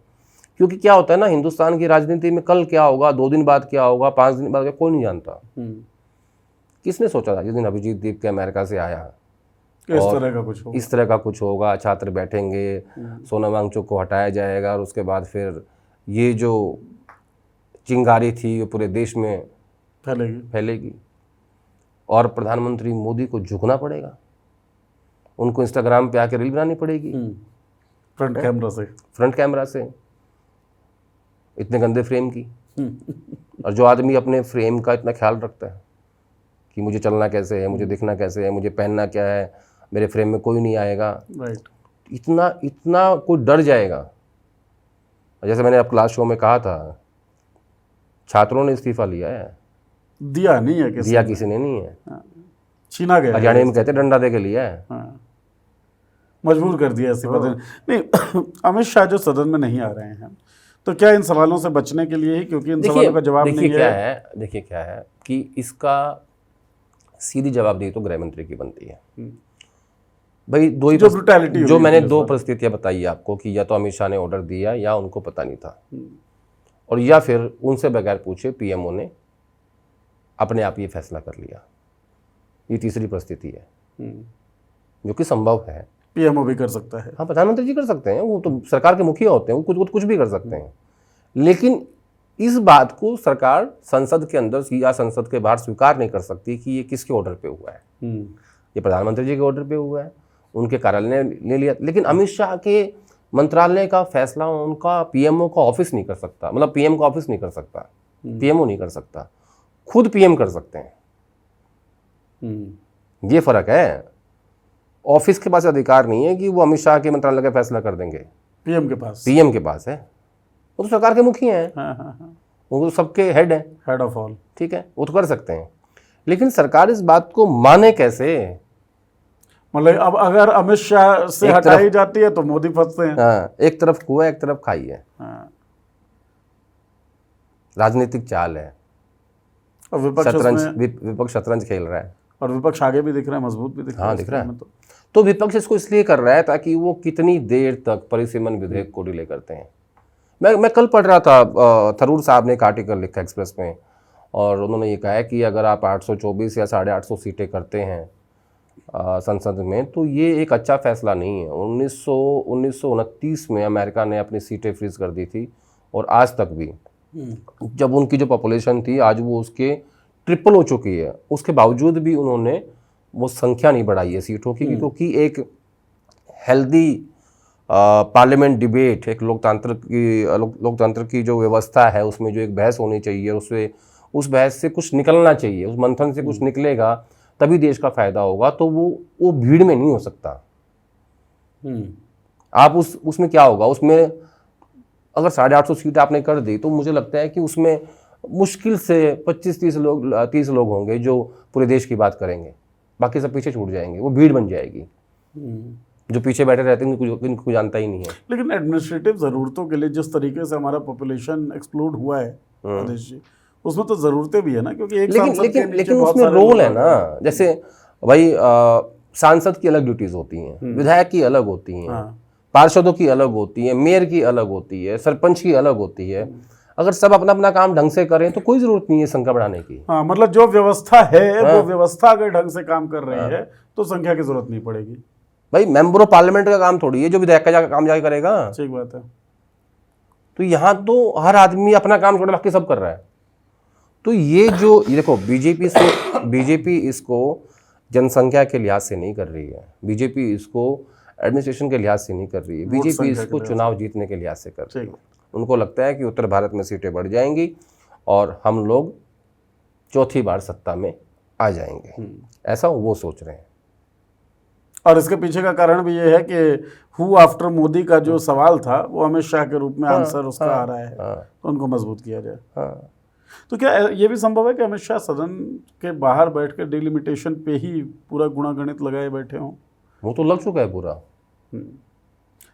क्योंकि क्या होता है ना, हिंदुस्तान की राजनीति में कल क्या होगा, 2 दिन बाद क्या होगा, 5 दिन बाद क्या, कोई नहीं जानता। किसने सोचा था जिस दिन अभिजीत दीप के अमेरिका से आया इस तरह का कुछ होगा, इस तरह का कुछ होगा, छात्र बैठेंगे, सोनम वांगचुक को हटाया जाएगा और उसके बाद फिर ये जो चिंगारी थी वो पूरे देश में फैलेगी और प्रधानमंत्री मोदी को झुकना पड़ेगा, उनको इंस्टाग्राम पे आके रील बनानी पड़ेगी फ्रंट कैमरा से इतने गंदे फ्रेम की। और जो आदमी अपने फ्रेम का इतना ख्याल रखता है कि मुझे चलना कैसे है, मुझे दिखना कैसे है, मुझे पहनना क्या है, मेरे फ्रेम में कोई नहीं आएगा, इतना कोई डर जाएगा। जैसे मैंने अब क्लास शो में कहा था, छात्रों ने इस्तीफा लिया है, दिया नहीं है, दिया किसी ने नहीं है, छीना गया। हरियाणा में कहते डंडा दे के लिया है, मजबूर कर दिया इस्तीफा देने। नहीं, अमित शाह जो सदन में नहीं आ रहे हैं, तो क्या इन सवालों से बचने के लिए ही, क्योंकि इन सवालों का जवाब नहीं है? देखिए क्या है कि इसका सीधी जवाबदेही तो गृह मंत्री की बनती है भाई। जो मैंने 2 परिस्थितियां बताई आपको कि या तो अमित शाह ने ऑर्डर दिया या उनको पता नहीं था, और या फिर उनसे बगैर पूछे पीएमओ ने अपने आप ये फैसला कर लिया। ये तीसरी परिस्थिति है जो कि संभव है। पीएमओ भी कर सकता है, हाँ, प्रधानमंत्री जी कर सकते हैं, वो तो सरकार के मुखिया होते हैं, वो कुछ भी कर सकते हैं। लेकिन इस बात को सरकार संसद के अंदर या संसद के बाहर स्वीकार नहीं कर सकती कि ये किसके ऑर्डर पे हुआ है। ये प्रधानमंत्री जी के ऑर्डर पे हुआ है, उनके कार्यालय ने ले लिया। लेकिन अमित शाह के मंत्रालय का फैसला उनका पीएमओ का ऑफिस नहीं कर सकता, मतलब पीएम का ऑफिस नहीं कर सकता, पीएमओ नहीं कर सकता, खुद पीएम कर सकते हैं। ये फर्क है। ऑफिस के पास अधिकार नहीं है कि वो अमित शाह के मंत्रालय का फैसला कर देंगे, पीएम के पास है। वो तो सरकार के मुखिया हैं, वो तो सबके हेड हैं, हेड ऑफ ऑल, ठीक है, वो तो कर सकते हैं। लेकिन सरकार इस बात को माने कैसे? मतलब अब अगर अमित शाह से हटाई जाती है तो मोदी फंसते हैं। हाँ, एक तरफ कुआ एक तरफ खाई है। राजनीतिक चाल है, और विपक्ष शतरंज खेल रहा है, और विपक्ष आगे भी दिख रहा है, मजबूत भी दिख रहा है। हाँ, दिख रहा है। तो विपक्ष इसको इसलिए कर रहा है ताकि वो कितनी देर तक परिसीमन विधेयक को डिले करते हैं। मैं कल पढ़ रहा था, थरूर साहब ने एक आर्टिकल लिखा एक्सप्रेस में, और उन्होंने ये कहा है कि अगर आप 824 या 850 सीटें करते हैं संसद में, तो ये एक अच्छा फैसला नहीं है। 1929 में अमेरिका ने अपनी सीटें फ्रीज कर दी थी, और आज तक भी जब उनकी जो पॉपुलेशन थी आज वो उसके ट्रिपल हो चुकी है, उसके बावजूद भी उन्होंने वो संख्या नहीं बढ़ाई है सीटों की, क्योंकि एक हेल्दी पार्लियामेंट डिबेट, एक लोकतंत्र की जो व्यवस्था है उसमें जो एक बहस होनी चाहिए, उस बहस से कुछ निकलना चाहिए, उस मंथन से कुछ निकलेगा तभी देश का फायदा होगा। तो वो भीड़ में नहीं हो सकता। आप उसमें क्या होगा, उसमें अगर 850 सीट आपने कर दी तो मुझे लगता है कि उसमें मुश्किल से 25-30 लोग होंगे जो पूरे देश की बात करेंगे, बाकी सब पीछे छूट जाएंगे, वो भीड़ बन जाएगी। जो पीछे बैठे रहते हैं इनको जानता ही नहीं है। लेकिन एडमिनिस्ट्रेटिव ज़रूरतों के लिए जिस तरीके से हमारा पॉपुलेशन एक्सप्लोड हुआ है आदेश जी, उसमें तो ज़रूरतें भी है ना, क्योंकि एक लेकिन उसमें रोल है ना। जैसे भाई सांसद की अलग ड्यूटीज़ होती हैं, विधायक की अलग होती हैं, पार्षदों की अलग होती है, मेयर की अलग होती है, सरपंच की अलग होती है। अगर सब अपना अपना काम ढंग से करें तो कोई जरूरत नहीं है संख्या बढ़ाने की। हाँ, मतलब जो व्यवस्था है वो व्यवस्था अगर ढंग से काम कर रही है तो संख्या की जरूरत नहीं पड़ेगी। भाई मेंबर ऑफ पार्लियामेंट का काम थोड़ी है जो विधायक का काम जाके करेगा। ठीक बात है। तो यहाँ तो हर आदमी अपना काम छोड़ बाकी सब कर रहा है। तो ये देखो बीजेपी इसको जनसंख्या के लिहाज से नहीं कर रही है, बीजेपी इसको एडमिनिस्ट्रेशन के लिहाज से नहीं कर रही है, बीजेपी इसको चुनाव जीतने के लिहाज से कर रही है। उनको लगता है कि उत्तर भारत में सीटें बढ़ जाएंगी और हम लोग चौथी बार सत्ता में आ जाएंगे, ऐसा वो सोच रहे हैं। और इसके पीछे का कारण भी ये है कि हु आफ्टर मोदी का जो सवाल था वो अमित शाह के रूप में आंसर उसका आ रहा है, तो उनको मजबूत किया जाए। तो क्या ये भी संभव है कि अमित शाह सदन के बाहर बैठ कर डिलिमिटेशन पे ही पूरा गुणागणित लगाए बैठे हों? वो तो लग चुका है पूरा,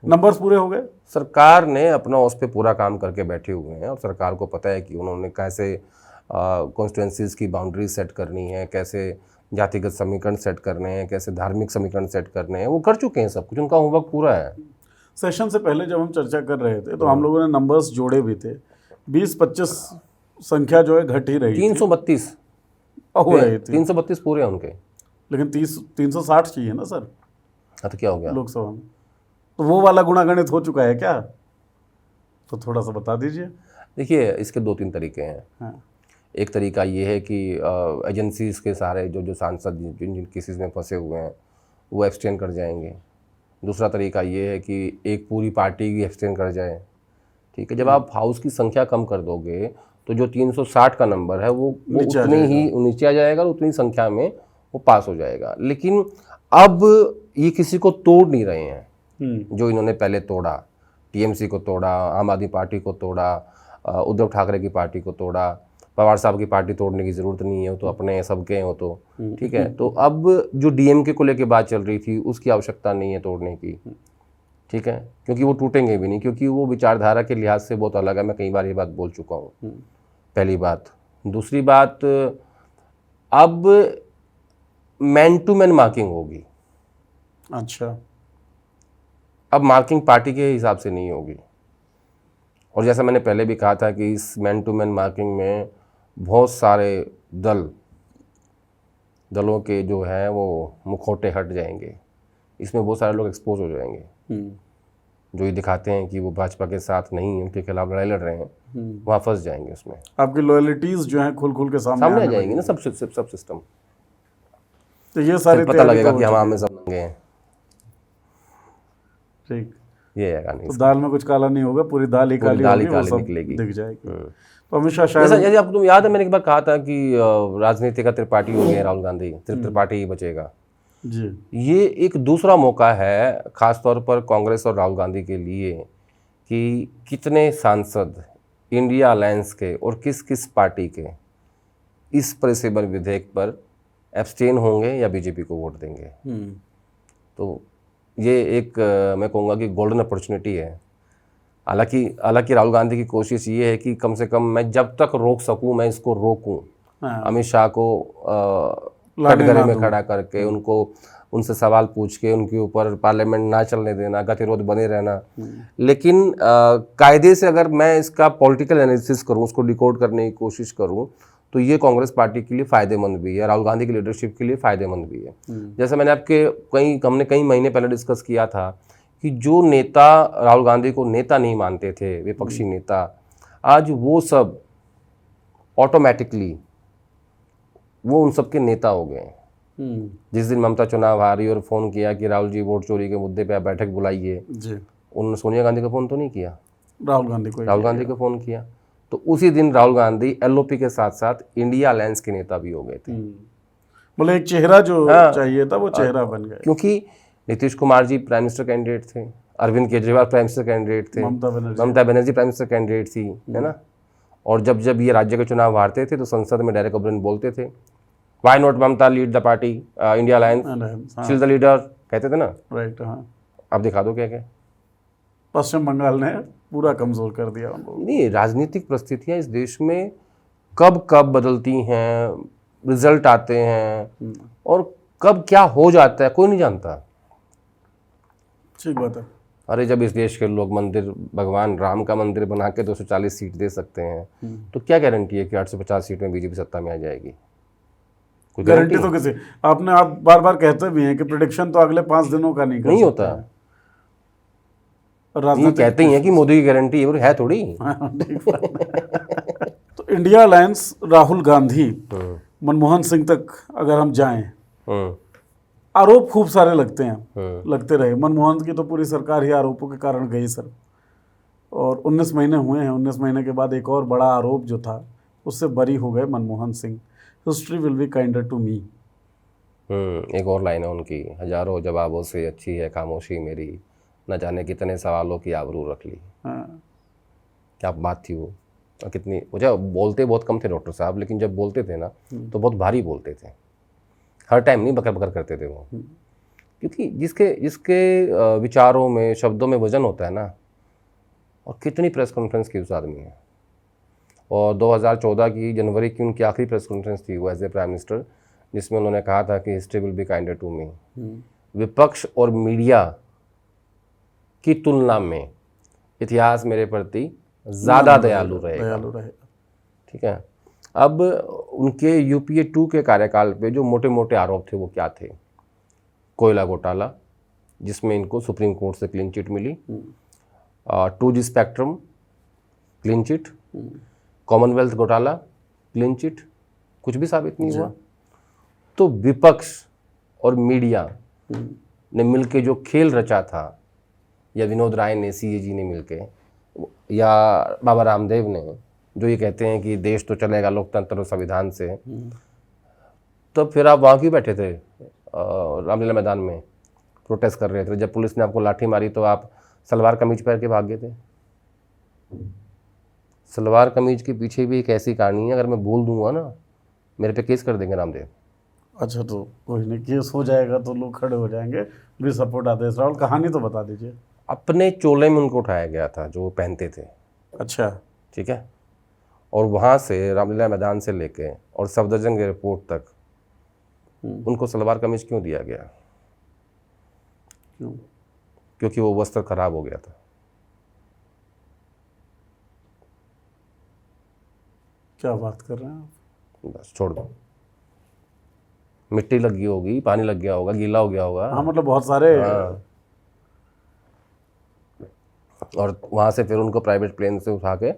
नंबर्स पूरे हो गए, सरकार ने अपना उस पर पूरा काम करके बैठे हुए हैं और सरकार को पता है कि उन्होंने कैसे कॉन्स्टिट्यूंसीज की बाउंड्री सेट करनी है, कैसे जातिगत समीकरण सेट करने हैं, कैसे धार्मिक समीकरण सेट करने हैं, वो कर चुके हैं सब कुछ, उनका होमवर्क पूरा है। सेशन से पहले जब हम चर्चा कर रहे थे तो हम लोगों ने नंबर्स जोड़े भी थे, 20-25 संख्या जो है घट ही रही, 332 हो रही थी, 332 पूरे हैं उनके, लेकिन 360 चाहिए ना सर। हाँ तो क्या हो गया लोकसभा में, तो वो वाला गुणागणित हो चुका है क्या? तो थोड़ा सा बता दीजिए। देखिए इसके 2-3 तरीके हैं। हाँ। एक तरीका ये है कि एजेंसीज के सारे जो सांसद जिन केसेस में फंसे हुए हैं वो एक्सटेंड कर जाएंगे। दूसरा तरीका ये है कि एक पूरी पार्टी की एक्सटेंड कर जाए। ठीक है, जब आप हाउस की संख्या कम कर दोगे तो जो 360 का नंबर है वो उतनी ही नीचे आ जाएगा और उतनी संख्या में वो पास हो जाएगा। लेकिन अब ये किसी को तोड़ नहीं रहे हैं जो इन्होंने पहले तोड़ा, टीएमसी को तोड़ा, आम आदमी पार्टी को तोड़ा, उद्धव ठाकरे की पार्टी को तोड़ा, पवार साहब की पार्टी तोड़ने की ज़रूरत नहीं है, वो तो अपने सबके हैं वो तो। ठीक है, तो अब जो डीएमके को लेके बात चल रही थी उसकी आवश्यकता नहीं है तोड़ने की। ठीक है, क्योंकि वो टूटेंगे भी नहीं, क्योंकि वो विचारधारा के लिहाज से बहुत अलग है। मैं कई बार ये बात बोल चुका हूँ, पहली बात। दूसरी बात, अब मैन टू मैन मार्किंग होगी। अच्छा, अब मार्किंग पार्टी के हिसाब से नहीं होगी। और जैसा मैंने पहले भी कहा था कि इस मैन टू मैन मार्किंग में बहुत सारे दलों के जो है वो मुखौटे हट जाएंगे। इसमें बहुत सारे लोग एक्सपोज हो जाएंगे जो ये दिखाते हैं कि वो भाजपा के साथ नहीं है, उनके खिलाफ लड़ाई लड़ रहे हैं, वहाँ फंस जाएंगे। उसमें आपकी लॉयल्टीज जो हैं खुल के सामने आ जाएंगी ना, सब सिस्टम। तो ये सारे पता लगेगा कि हम में सब नंगे हैं। ठीक, ये आएगा नहीं, तो दाल में कुछ काला नहीं होगा, पूरी दाल ही काली निकलेगी, दिख जाएगी। तो अमित शाह शायद जैसे आपको तुम याद है मैंने एक बार कहा था कि राजनीति का त्रिपाठी हो गया राहुल गांधी, त्रिपाठी ही बचेगा जी। ये एक दूसरा मौका है खासतौर पर कांग्रेस और राहुल गांधी के लिए कि कितने सांसद इंडिया अलायंस के और किस किस पार्टी के इस परिसेबल विधेयक पर एब्सटेन होंगे या बीजेपी को वोट देंगे। तो ये एक मैं कहूँगा कि गोल्डन अपॉर्चुनिटी है। हालांकि राहुल गांधी की कोशिश ये है कि कम से कम मैं जब तक रोक सकूं मैं इसको रोकूं। अमित शाह को कटघरे में खड़ा करके उनसे सवाल पूछ के उनके ऊपर पार्लियामेंट ना चलने देना, गतिरोध बने रहना। लेकिन कायदे से अगर मैं इसका पॉलिटिकल एनालिसिस करूं, उसको डिकोड करने की कोशिश करूं, तो ये कांग्रेस पार्टी के लिए फ़ायदेमंद भी है, राहुल गांधी की लीडरशिप के लिए फ़ायदेमंद भी है। जैसे मैंने हमने कई महीने पहले डिस्कस किया था कि जो नेता राहुल गांधी को नेता नहीं मानते थे, विपक्षी नेता, आज वो सब ऑटोमेटिकली वो उन सब के नेता हो गए। जिस दिन ममता चुनाव हारी और फ़ोन किया कि राहुल जी वोट चोरी के मुद्दे पे आप बैठक बुलाइए, उन्होंने सोनिया गांधी का फ़ोन तो नहीं किया, राहुल गांधी को फ़ोन किया। तो उसी दिन राहुल गांधी एलओपी के साथ साथ इंडिया अलायंस के नेता भी हो गए थे। मतलब एक चेहरा जो चाहिए था वो चेहरा बन गया, क्योंकि Nitish Kumar ji prime minister candidate थे, Arvind Kejriwal prime minister candidate थे, Mamata Banerjee prime minister candidate थी, है ना। और जब ये राज्य के चुनाव हारते थे तो संसद में डायरेक्ट ओब्रेन बोलते थे, why not Mamata lead the party, India alliance, she is the leader, कहते थे ना। राइट, हाँ। अब दिखा दो क्या पश्चिम बंगाल ने पूरा कमजोर कर दिया उन लोगों। नहीं, राजनीतिक परिस्थितियां इस देश में कब बदलती हैं, रिजल्ट आते हैं और कब क्या हो जाता है कोई नहीं जानता। ठीक बात है। अरे जब इस देश के लोग मंदिर, भगवान राम का मंदिर बना के 240 सीट दे सकते हैं, तो क्या गारंटी है कि 850 सीट में बीजेपी सत्ता में आ जाएगी? कोई गारंटी तो किसी, आप बार बार कहते भी हैं कि प्रिडिक्शन तो अगले 5 दिनों का नहीं कर नहीं सकते होता। हैं। ये राजनीतिक कहते ही हैं कि मोदी की गारंटी है, और है थोड़ी। ठीक बात है। तो इंडिया अलायंस, राहुल गांधी, मनमोहन सिंह तक अगर हम जाएं, आरोप खूब सारे लगते हैं, लगते रहे। मनमोहन की तो पूरी सरकार ही आरोपों के कारण गई सर, और 19 महीने हुए हैं। 19 महीने के बाद एक और बड़ा आरोप जो था उससे बरी हो गए Manmohan Singh. History will be kinder to me. एक और लाइन है उनकी, हजारों जवाबों से अच्छी है खामोशी मेरी, न जाने कितने सवालों की आबरू रख ली। क्या बात थी वो, और कितनी, मुझे बोलते बहुत कम थे डॉक्टर साहब, लेकिन जब बोलते थे ना तो बहुत भारी बोलते थे। हर टाइम नहीं बकर बकर करते थे वो, क्योंकि जिसके जिसके विचारों में, शब्दों में वजन होता है ना। और कितनी प्रेस कॉन्फ्रेंस की उस आदमी ने, और 2014 की जनवरी की उनकी आखिरी प्रेस कॉन्फ्रेंस थी वो एज ए प्राइम मिनिस्टर, जिसमें उन्होंने कहा था कि history will be kinder to me. विपक्ष और मीडिया की तुलना में इतिहास मेरे प्रति ज़्यादा दयालु रहेगा। ठीक है। अब उनके यूपीए 2 के कार्यकाल पे जो मोटे मोटे आरोप थे वो क्या थे? कोयला घोटाला, जिसमें इनको सुप्रीम कोर्ट से क्लीन चिट मिली, 2G spectrum clean chit, Commonwealth घोटाला क्लीन चिट, कुछ भी साबित नहीं हुआ। तो विपक्ष और मीडिया ने मिलके जो खेल रचा था, या विनोद राय ने, CAG ने मिलके, या बाबा रामदेव ने, जो ये कहते हैं कि देश तो चलेगा लोकतंत्र और संविधान से, तो फिर आप वहाँ क्यों बैठे थे रामलीला मैदान में प्रोटेस्ट कर रहे थे? जब पुलिस ने आपको लाठी मारी तो आप सलवार कमीज पहन के भाग गए थे। सलवार कमीज के पीछे भी एक ऐसी कहानी है, अगर मैं बोल दूंगा ना मेरे पे केस कर देंगे रामदेव। अच्छा, तो कोई नहीं, केस हो जाएगा तो लोग खड़े हो जाएंगे, भी सपोर्ट आदेश। राहुल, कहानी तो बता दीजिए। अपने चोले में उनको उठाया गया था जो वो पहनते थे। अच्छा, ठीक है। और वहाँ से रामलीला मैदान से लेके और सफदरजंग एयरपोर्ट तक उनको सलवार कमीज क्यों दिया गया? क्यों? क्योंकि वो वस्त्र खराब हो गया था। क्या बात कर रहे हैं आप? बस छोड़ दो, मिट्टी लगी होगी, पानी लग गया होगा, गीला हो गया होगा। हाँ, मतलब बहुत सारे। हाँ। और वहाँ से फिर उनको प्राइवेट प्लेन से उठा के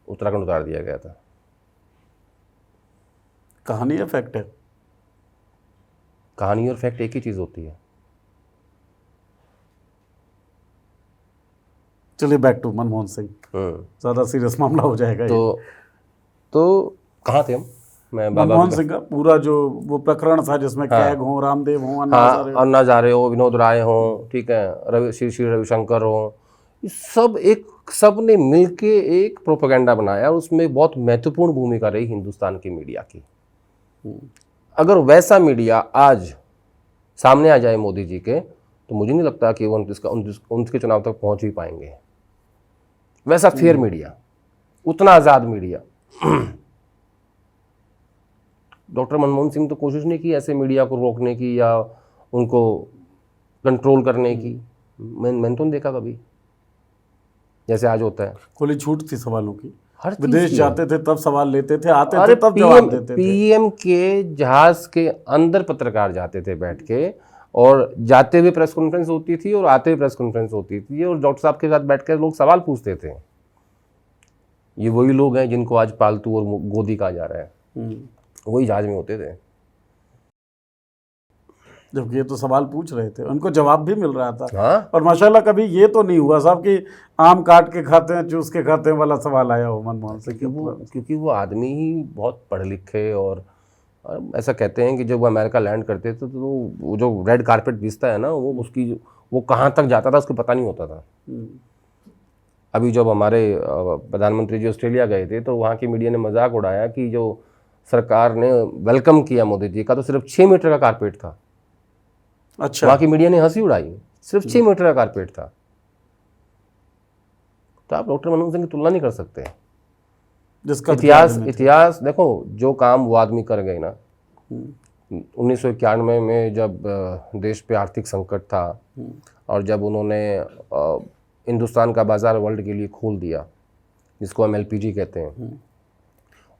उत्तराखंड उतार दिया गया था। कहानी है, फैक्ट है? कहानी और फैक्ट एक ही चीज़ होती है। चलिए, बैक टू मनमोहन सिंह। ज़्यादा सीरियस मामला हो जाएगा। तो कहाँ थे हम? मैं मनमोहन सिंह का पूरा जो वो प्रकरण था, जिसमें कैग हो, रामदेव हो, अन्ना हजारे हो, विनोद राय हो, ठीक है, श्री रविशंकर हो, सब ने मिलके एक प्रोपेगेंडा बनाया, और उसमें बहुत महत्वपूर्ण भूमिका रही हिंदुस्तान की मीडिया की। अगर वैसा मीडिया आज सामने आ जाए मोदी जी के, तो मुझे नहीं लगता कि वो 29 के चुनाव तक पहुंच ही पाएंगे। वैसा फेयर मीडिया, उतना आज़ाद मीडिया। डॉक्टर मनमोहन सिंह तो कोशिश नहीं की ऐसे मीडिया को रोकने की या उनको कंट्रोल करने की। मैंने तो नहीं देखा कभी, जैसे आज होता है। खुली छूट थी सवालों की, हर विदेश जाते थे तब सवाल लेते थे, आते थे तब जवाब देते थे। PM के जहाज के अंदर पत्रकार जाते थे बैठ के, और जाते हुए प्रेस कॉन्फ्रेंस होती थी और आते हुए प्रेस कॉन्फ्रेंस होती थी, और डॉक्टर साहब के साथ बैठ कर लोग सवाल पूछते थे। ये वही लोग हैं जिनको आज पालतू और गोदी कहा जा रहा है, वही जहाज में होते थे। जबकि ये तो सवाल पूछ रहे थे, उनको जवाब भी मिल रहा था। हाँ? और माशाल्लाह कभी ये तो नहीं हुआ साहब कि आम काट के खाते हैं, चूस के खाते हैं वाला सवाल आया हो मनमोहन सिंह के ऊपर। क्योंकि वो आदमी ही बहुत पढ़े लिखे, और ऐसा कहते हैं कि जब वो अमेरिका लैंड करते थे तो वो जो रेड कारपेट बिछता है ना, वो कहाँ तक जाता था उसको पता नहीं होता था। अभी जब हमारे प्रधानमंत्री जी ऑस्ट्रेलिया गए थे, तो वहाँ की मीडिया ने मजाक उड़ाया कि जो सरकार ने वेलकम किया मोदी जी का, तो सिर्फ 6 मीटर का कारपेट था। अच्छा, वहाँ की मीडिया ने हंसी उड़ाई, सिर्फ 6 मीटर का कारपेट था। तो आप डॉक्टर मनमोहन सिंह की तुलना नहीं कर सकते। जिसका इतिहास देखो, जो काम वो आदमी कर गए ना, 1991 में जब देश पे आर्थिक संकट था और जब उन्होंने हिंदुस्तान का बाज़ार वर्ल्ड के लिए खोल दिया, जिसको हम LPG कहते हैं,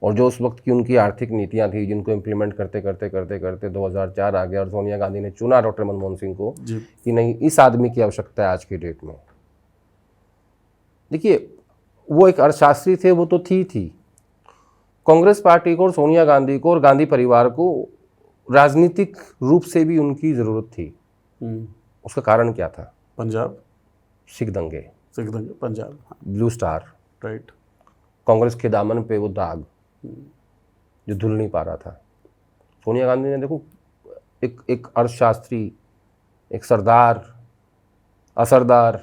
और जो उस वक्त की उनकी आर्थिक नीतियां थी जिनको इम्प्लीमेंट करते करते करते करते 2004 आ गया और सोनिया गांधी ने चुना डॉक्टर मनमोहन सिंह को कि नहीं, इस आदमी की आवश्यकता है आज की डेट में। देखिए, वो एक अर्थशास्त्री थे, वो तो थी। कांग्रेस पार्टी को और सोनिया गांधी को और गांधी परिवार को राजनीतिक रूप से भी उनकी ज़रूरत थी। उसका कारण क्या था? पंजाब सिख दंगे, Punjab, blue star, right, Congress के दामन पे वो दाग जो धुल नहीं पा रहा था। सोनिया गांधी ने, देखो, एक अर्थशास्त्री, एक सरदार, असरदार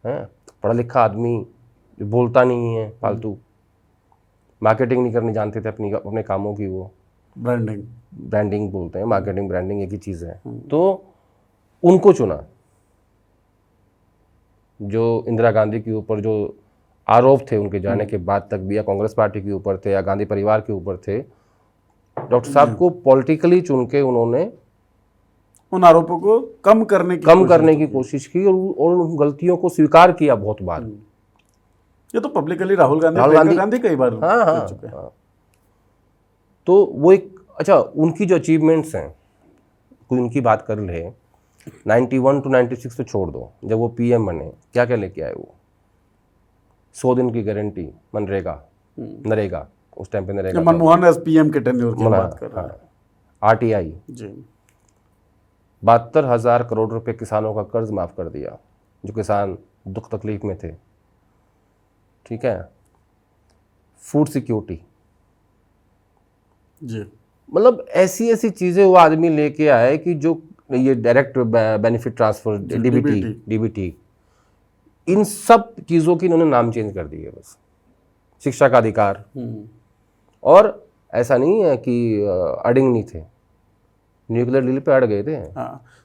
है, पढ़ा लिखा आदमी जो बोलता नहीं है फालतू, मार्केटिंग नहीं करनी जानते थे अपने कामों की, वो ब्रांडिंग बोलते हैं, मार्केटिंग ब्रांडिंग एक ही चीज़ है। तो उनको चुना। जो इंदिरा गांधी के ऊपर जो आरोप थे उनके जाने के बाद तक भी, या कांग्रेस पार्टी के ऊपर थे या गांधी परिवार के ऊपर थे, डॉक्टर साहब को पॉलिटिकली चुन के उन्होंने उन आरोपों को कम करने की कोशिश की और उन गलतियों को स्वीकार किया बहुत बार। ये तो पब्लिकली राहुल गांधी कई बार कर चुके हैं। तो वो एक, अच्छा, उनकी जो अचीवमेंट्स हैं, कोई उनकी बात कर ले, 91 to 96 तो छोड़ दो, जब वो PM बने क्या क्या लेके आए वो? 100 दिन की गारंटी, नरेगा, उस टाइम पे नरेगा, मनमोहन PM के टेन्योर की बात कर रहा है। RTI जी, 72,000 करोड़ रुपए किसानों का कर्ज माफ कर दिया, जो किसान दुख तकलीफ में थे, ठीक है। फूड सिक्योरिटी जी, मतलब ऐसी ऐसी चीज़ें वो आदमी लेके आए कि जो ये डायरेक्ट बेनिफिट ट्रांसफर, DBT, इन सब चीज़ों की इन्होंने नाम चेंज कर दिए बस। शिक्षा का अधिकार, और ऐसा नहीं है कि अडिंग नहीं थे, न्यूक्लियर डील पे अड़ गए थे।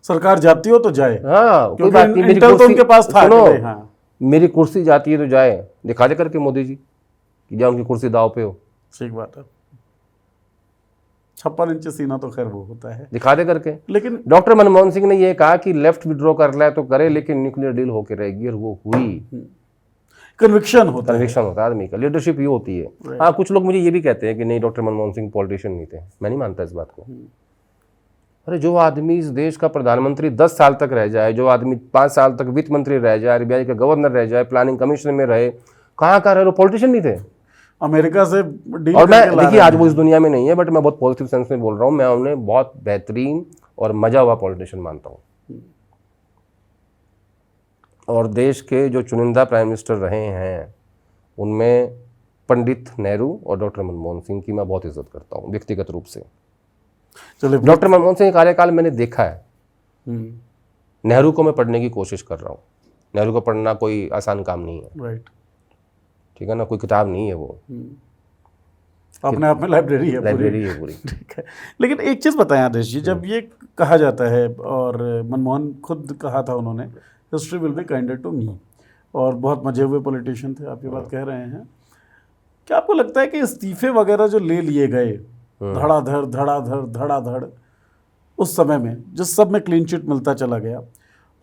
सरकार जाती हो तो जाए, कोई बात नहीं, मेरी कुर्सी, उनके पास था, मेरी कुर्सी जाती है तो जाए, दिखा दे करके मोदी जी कि जहाँ उनकी कुर्सी दाव पे हो। ठीक बात है, 56 इंच सीना तो खैर वो होता है, दिखा दे करके। लेकिन डॉक्टर मनमोहन सिंह ने ये कहा कि लेफ्ट विड्रॉ कर रहा है तो करे, लेकिन न्यूक्लियर डील होके रहेगी, और वो हुई। कन्विक्शन होता है आदमी का, लीडरशिप ये होती है। हाँ, कुछ लोग मुझे ये भी कहते हैं कि नहीं, डॉक्टर मनमोहन सिंह पॉलिटिशियन नहीं थे। मैं नहीं मानता इस बात को। अरे, जो आदमी इस देश का प्रधानमंत्री 10 साल तक रह जाए, जो आदमी 5 साल तक वित्त मंत्री रह जाए, RBI का गवर्नर रह जाए, प्लानिंग कमीशन में रहे, कहाँ रहे, वो पॉलिटिशियन नहीं थे। अमेरिका से डील, और मैं, देखिए, आज वो इस दुनिया में नहीं है, बट मैं बहुत पॉजिटिव सेंस में बोल रहा हूँ, मैं उन्हें बहुत बेहतरीन और मजा हुआ पॉलिटिशियन मानता हूँ। और देश के जो चुनिंदा प्राइम मिनिस्टर रहे हैं, उनमें पंडित नेहरू और डॉक्टर मनमोहन सिंह की मैं बहुत इज्जत करता हूँ व्यक्तिगत रूप से। डॉक्टर मनमोहन सिंह कार्यकाल मैंने देखा है। नेहरू को मैं पढ़ने की कोशिश कर रहा हूँ। नेहरू को पढ़ना कोई आसान काम नहीं है, राइट, ठीक है ना, कोई किताब नहीं है वो, अपने आप में लाइब्रेरी है पूरी। ठीक है, लेकिन एक चीज़ बताएं आदेश जी, जब ये कहा जाता है, और मनमोहन खुद कहा था उन्होंने, history will be kinder to me, और बहुत मजे हुए पॉलिटिशियन थे, आप ये बात कह रहे हैं। क्या आपको लगता है कि इस्तीफे वगैरह जो ले लिए गए धड़ाधड़ उस समय में, जिस सब में क्लीन चिट मिलता चला गया,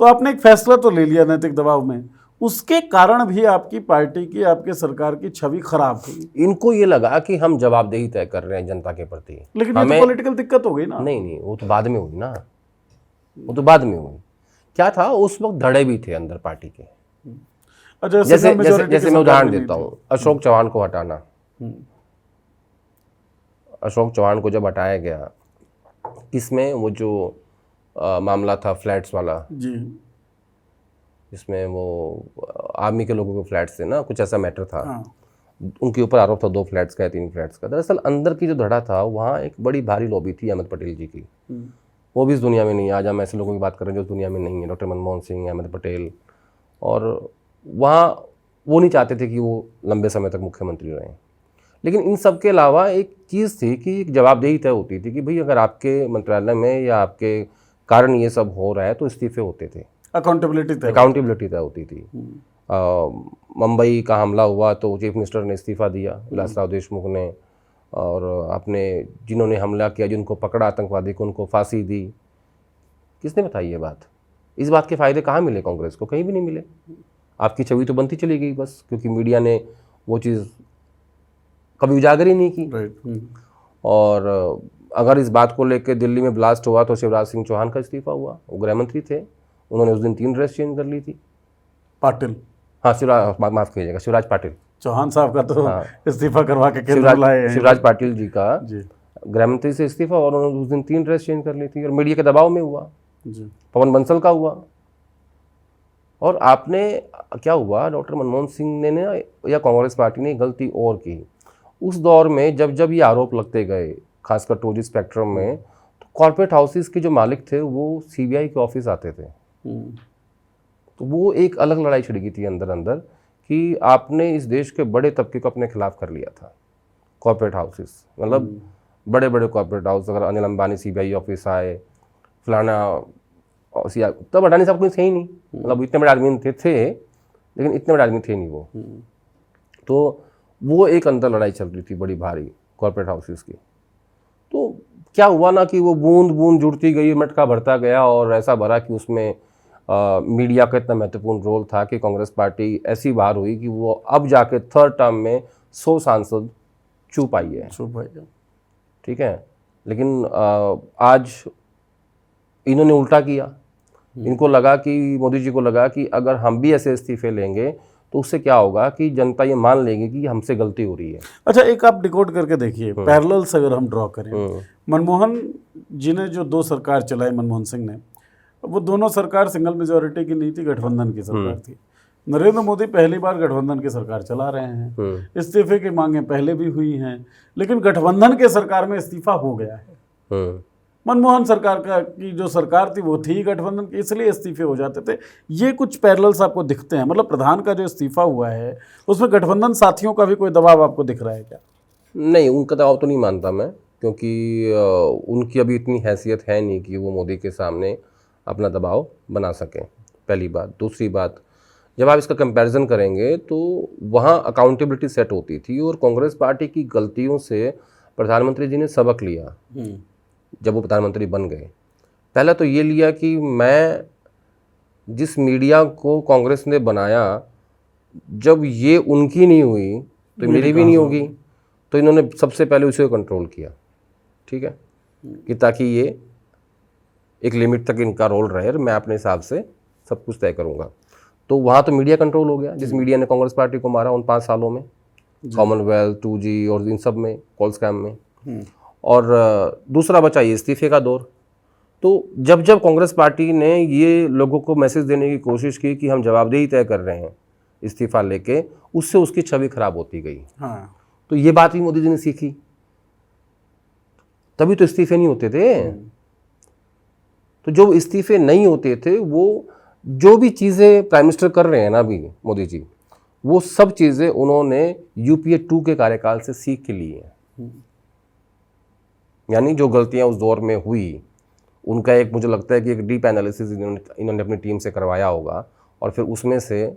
तो आपने एक फैसला तो ले लिया नैतिक दबाव में, उसके कारण भी आपकी पार्टी की, आपके सरकार की छवि खराब हुई। इनको ये लगा कि हम जवाबदेही तय कर रहे हैं जनता के प्रति, लेकिन हमें पॉलिटिकल दिक्कत हो गई ना। नहीं, वो तो बाद में हुई ना, वो तो बाद में हुई। क्या था, उस वक्त धड़े भी थे अंदर पार्टी के। जैसे मैं उदाहरण देता हूँ, अशोक चौहान को हटाना। अशोक चौहान को जब हटाया गया, किसमें वो जो मामला था फ्लैट्स वाला जी, जिसमें वो आर्मी के लोगों के फ्लैट्स थे ना, कुछ ऐसा मैटर था। उनके ऊपर आरोप था 2 फ्लैट्स का या 3 फ्लैट्स का। दरअसल अंदर की जो धड़ा था, वहाँ एक बड़ी भारी लॉबी थी अहमद पटेल जी की। वो भी इस दुनिया में नहीं है। आज हम ऐसे लोगों की बात कर रहे हैं जो इस दुनिया में नहीं है, डॉक्टर मनमोहन सिंह, अहमद पटेल, और वहाँ वो नहीं चाहते थे कि वो लंबे समय तक मुख्यमंत्री रहें। लेकिन इन सब के अलावा एक चीज़ थी कि एक जवाबदेही तय होती थी कि भाई अगर आपके मंत्रालय में या आपके कारण ये सब हो रहा है तो इस्तीफे होते थे, अकाउंटेबिलिटी तय होती थी। मुंबई का हमला हुआ तो चीफ मिनिस्टर ने इस्तीफा दिया, विलासराव देशमुख ने, और आपने जिन्होंने हमला किया, जिनको पकड़ा आतंकवादी को, उनको फांसी दी। किसने बताई ये बात? इस बात के फ़ायदे कहाँ मिले कांग्रेस को? कहीं भी नहीं मिले। आपकी छवि तो बनती चली गई बस, क्योंकि मीडिया ने वो चीज़ कभी उजागर ही नहीं की। और अगर इस बात को लेकर दिल्ली में ब्लास्ट हुआ तो शिवराज सिंह चौहान का इस्तीफा हुआ। वो गृह मंत्री थे, उन्होंने उस दिन 3 ड्रेस चेंज कर ली थी। पाटिल, हाँ माफ़ कीजिएगा, शिवराज पाटिल। चौहान साहब का तो हाँ। इस्तीफा करवा के केंद्र लाए हैं। शिवराज पाटिल जी का जी गृह मंत्री से इस्तीफा, और उन्होंने उस दिन 3 ड्रेस चेंज कर ली थी, और मीडिया के दबाव में हुआ। जी। पवन बंसल का हुआ। और आपने क्या हुआ, डॉक्टर मनमोहन सिंह ने ना या कांग्रेस पार्टी ने गलती और की उस दौर में, जब जब ये आरोप लगते गए, खासकर टोजी स्पेक्ट्रम में, तो कॉर्पोरेट हाउसेस के जो मालिक थे वो सीबीआई के ऑफिस आते थे। तो वो एक अलग लड़ाई छिड़ गई थी अंदर अंदर कि आपने इस देश के बड़े तबके को अपने खिलाफ कर लिया था। कॉर्पोरेट हाउसेस मतलब बड़े बड़े कॉर्पोरेट हाउस, अगर अनिल अंबानी सीबीआई ऑफिस आए, फलाना, तब अडानी साहब कोई थे ही नहीं, मतलब इतने बड़े आदमी थे लेकिन इतने बड़े आदमी थे नहीं वो। तो वो एक अंदर लड़ाई चल रही थी बड़ी भारी कॉर्पोरेट हाउसेस की। तो क्या हुआ ना कि वो बूंद बूंद जुड़ती गई, मटका भरता गया, और ऐसा भरा कि उसमें मीडिया का इतना महत्वपूर्ण रोल था कि कांग्रेस पार्टी ऐसी बाहर हुई कि वो अब जाके 3rd टर्म में 100 सांसद छू पाई है। ठीक है, लेकिन आज इन्होंने उल्टा किया। इनको लगा कि, मोदी जी को लगा कि अगर हम भी ऐसे इस्तीफे लेंगे तो उससे क्या होगा कि जनता ये मान लेगी कि हमसे गलती हो रही है। अच्छा, एक आप डिकोड करके देखिए, पैरेलल्स अगर हम ड्रॉ करें, मनमोहन जी ने जो 2 सरकार चलाई, मनमोहन सिंह ने, वो दोनों सरकार सिंगल मेजॉरिटी की नहीं थी, गठबंधन की सरकार थी। नरेंद्र मोदी पहली बार गठबंधन की सरकार चला रहे हैं। इस्तीफे की मांगें पहले भी हुई हैं, लेकिन गठबंधन के सरकार में इस्तीफा हो गया है। मनमोहन सरकार की जो सरकार थी वो थी गठबंधन की, इसलिए इस्तीफे हो जाते थे। ये कुछ पैरेलल्स आपको दिखते हैं? मतलब प्रधान का जो इस्तीफा हुआ है उसमें गठबंधन साथियों का भी कोई दबाव आपको दिख रहा है क्या? नहीं, उनका दबाव तो नहीं मानता मैं, क्योंकि उनकी अभी इतनी हैसियत है नहीं कि वो मोदी के सामने अपना दबाव बना सकें, पहली बात। दूसरी बात, जब आप इसका कंपैरिजन करेंगे तो वहाँ अकाउंटेबिलिटी सेट होती थी, और कांग्रेस पार्टी की गलतियों से प्रधानमंत्री जी ने सबक लिया जब वो प्रधानमंत्री बन गए। पहला तो ये लिया कि मैं जिस मीडिया को कांग्रेस ने बनाया, जब ये उनकी नहीं हुई तो मेरी भी नहीं होगी, तो इन्होंने सबसे पहले उसे कंट्रोल किया। ठीक है, कि ताकि ये एक लिमिट तक इनका रोल रहे और मैं अपने हिसाब से सब कुछ तय करूँगा। तो वहाँ तो मीडिया कंट्रोल हो गया, जिस मीडिया ने कांग्रेस पार्टी को मारा उन 5 सालों में, कॉमनवेल्थ, 2G और इन सब में, कॉल स्कैम में। और दूसरा बचा ये इस्तीफे का दौर। तो जब जब कांग्रेस पार्टी ने ये लोगों को मैसेज देने की कोशिश की कि हम जवाबदेही तय कर रहे हैं इस्तीफा लेके, उससे उसकी छवि खराब होती गई। तो ये बात भी मोदी जी ने सीखी, तभी तो इस्तीफे नहीं होते थे। तो जो इस्तीफे नहीं होते थे, वो जो भी चीज़ें प्राइम मिनिस्टर कर रहे हैं ना अभी मोदी जी, वो सब चीज़ें उन्होंने UPA 2 के कार्यकाल से सीख के ली हैं। यानी जो गलतियां उस दौर में हुई, उनका एक, मुझे लगता है कि एक डीप एनालिसिस इन्होंने अपनी टीम से करवाया होगा, और फिर उसमें से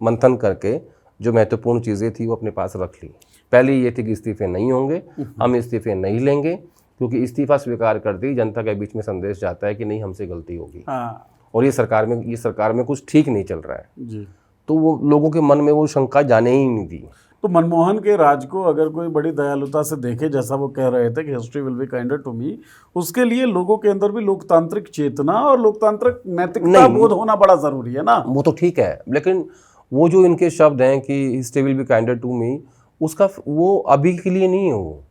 मंथन करके जो महत्वपूर्ण चीज़ें थी वो अपने पास रख ली। पहले ये थी कि इस्तीफे नहीं होंगे, हम इस्तीफे नहीं लेंगे, क्योंकि इस्तीफा स्वीकार करते ही जनता के बीच में संदेश जाता है कि नहीं, हमसे गलती होगी और ये सरकार में कुछ ठीक नहीं चल रहा है जी। तो वो लोगों के मन में वो शंका जाने ही नहीं दी। तो मनमोहन के राज को अगर कोई बड़ी दयालुता से देखे, जैसा वो कह रहे थे कि history will be kinder to me, उसके लिए लोगों के अंदर भी लोकतांत्रिक चेतना और लोकतांत्रिक नैतिकता बोध होना बड़ा जरूरी है ना। वो तो ठीक है, लेकिन वो जो इनके शब्द हैं कि history will be kinder to me, उसका वो अभी के लिए नहीं है। वो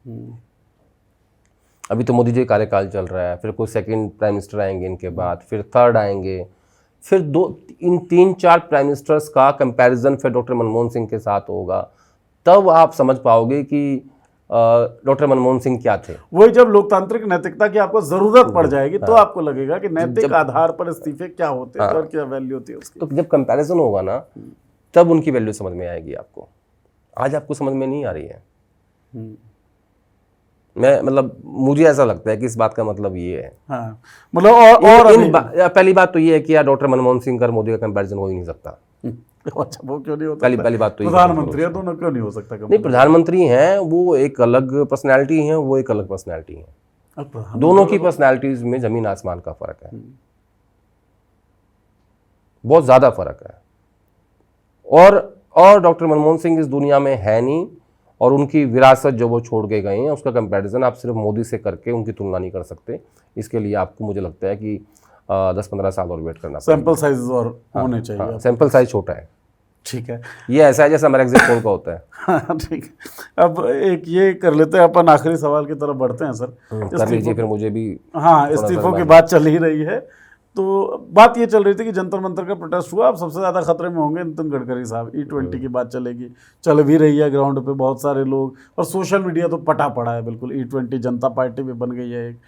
अभी तो मोदी जी कार्यकाल चल रहा है, फिर कोई सेकंड प्राइम मिनिस्टर आएंगे इनके बाद, फिर थर्ड आएंगे, फिर इन 3-4 प्राइम मिनिस्टर्स का कंपैरिजन फिर डॉक्टर मनमोहन सिंह के साथ होगा, तब आप समझ पाओगे कि डॉक्टर मनमोहन सिंह क्या थे। वही जब लोकतांत्रिक नैतिकता की आपको जरूरत पड़ जाएगी तो आपको लगेगा कि नैतिक आधार पर इस्तीफे क्या होते हैं और क्या वैल्यू होती है उसकी। तो जब कंपैरिजन होगा ना, तब उनकी वैल्यू समझ में आएगी आपको। आज आपको समझ में नहीं आ रही है। मुझे ऐसा लगता है कि इस बात का मतलब ये है। हाँ, मतलब और पहली बात तो ये है कि यार डॉक्टर मनमोहन सिंह और मोदी का कंपैरिजन हो ही नहीं सकता। अच्छा, वो क्यों नहीं होता? पहली बात तो ये प्रधानमंत्री है, दोनों क्यों नहीं हो सकता? नहीं, प्रधानमंत्री हैं वो एक अलग पर्सनैलिटी है, वो एक अलग पर्सनैलिटी है। दोनों की पर्सनैलिटीज में जमीन आसमान का फर्क है, बहुत ज्यादा फर्क है। और डॉक्टर मनमोहन सिंह इस दुनिया में है नहीं, और उनकी विरासत जो वो छोड़ के गए हैं उसका कंपैरिजन आप सिर्फ मोदी से करके उनकी तुलना नहीं कर सकते। इसके लिए आपको, मुझे लगता है कि 10-15 साल और वेट करना पड़ेगा। सैंपल साइज और होने चाहिए। हाँ, सैंपल साइज छोटा है। ठीक है, ये ऐसा है जैसा हमारा एग्जिट पोल का होता है। हाँ ठीक है। अब एक ये कर लेते हैं, अपन आखिरी सवाल की तरफ बढ़ते हैं सर। कर लीजिए, फिर मुझे भी। हाँ, इस्तीफों की बात चल ही रही है, तो बात ये चल रही थी कि जंतर मंतर का प्रोटेस्ट हुआ। अब सबसे ज़्यादा खतरे में होंगे नितिन गडकरी साहब। E20 की बात चलेगी, चल भी रही है ग्राउंड पे, बहुत सारे लोग, और सोशल मीडिया तो पटा पड़ा है बिल्कुल। E20 जनता पार्टी भी बन गई है एक।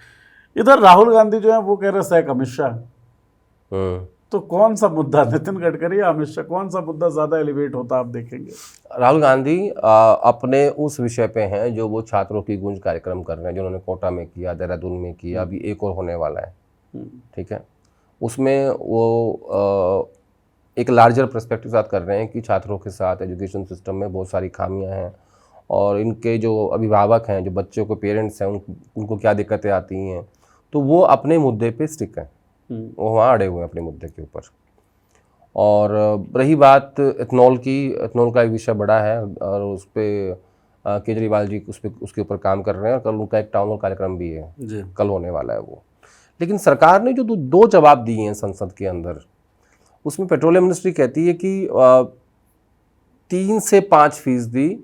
इधर राहुल गांधी जो है वो कह रहे सहक अमित शाह। तो कौन सा मुद्दा, नितिन गडकरी या अमित शाह, कौन सा मुद्दा ज़्यादा एलिवेट होता आप देखेंगे? राहुल गांधी अपने उस विषय पे हैं जो वो छात्रों की गूंज कार्यक्रम कर रहे हैं, जिन्होंने कोटा में किया, देहरादून में किया, अभी एक और होने वाला है। ठीक है, उसमें वो एक लार्जर पर्सपेक्टिव साथ कर रहे हैं कि छात्रों के साथ एजुकेशन सिस्टम में बहुत सारी खामियां हैं, और इनके जो अभिभावक हैं, जो बच्चों के पेरेंट्स हैं, उनको क्या दिक्कतें आती हैं। तो वो अपने मुद्दे पे स्टिक हैं, वो वहाँ अड़े हुए हैं अपने मुद्दे के ऊपर। और रही बात एथनॉल की, एथनॉल का एक विषय बड़ा है, और उस पर केजरीवाल जी उसके ऊपर काम कर रहे हैं, और कल उनका एक टाउन हॉल कार्यक्रम भी है जी, कल होने वाला है वो। लेकिन सरकार ने जो दो जवाब दिए हैं संसद के अंदर, उसमें पेट्रोलियम मिनिस्ट्री कहती है कि 3 से 5%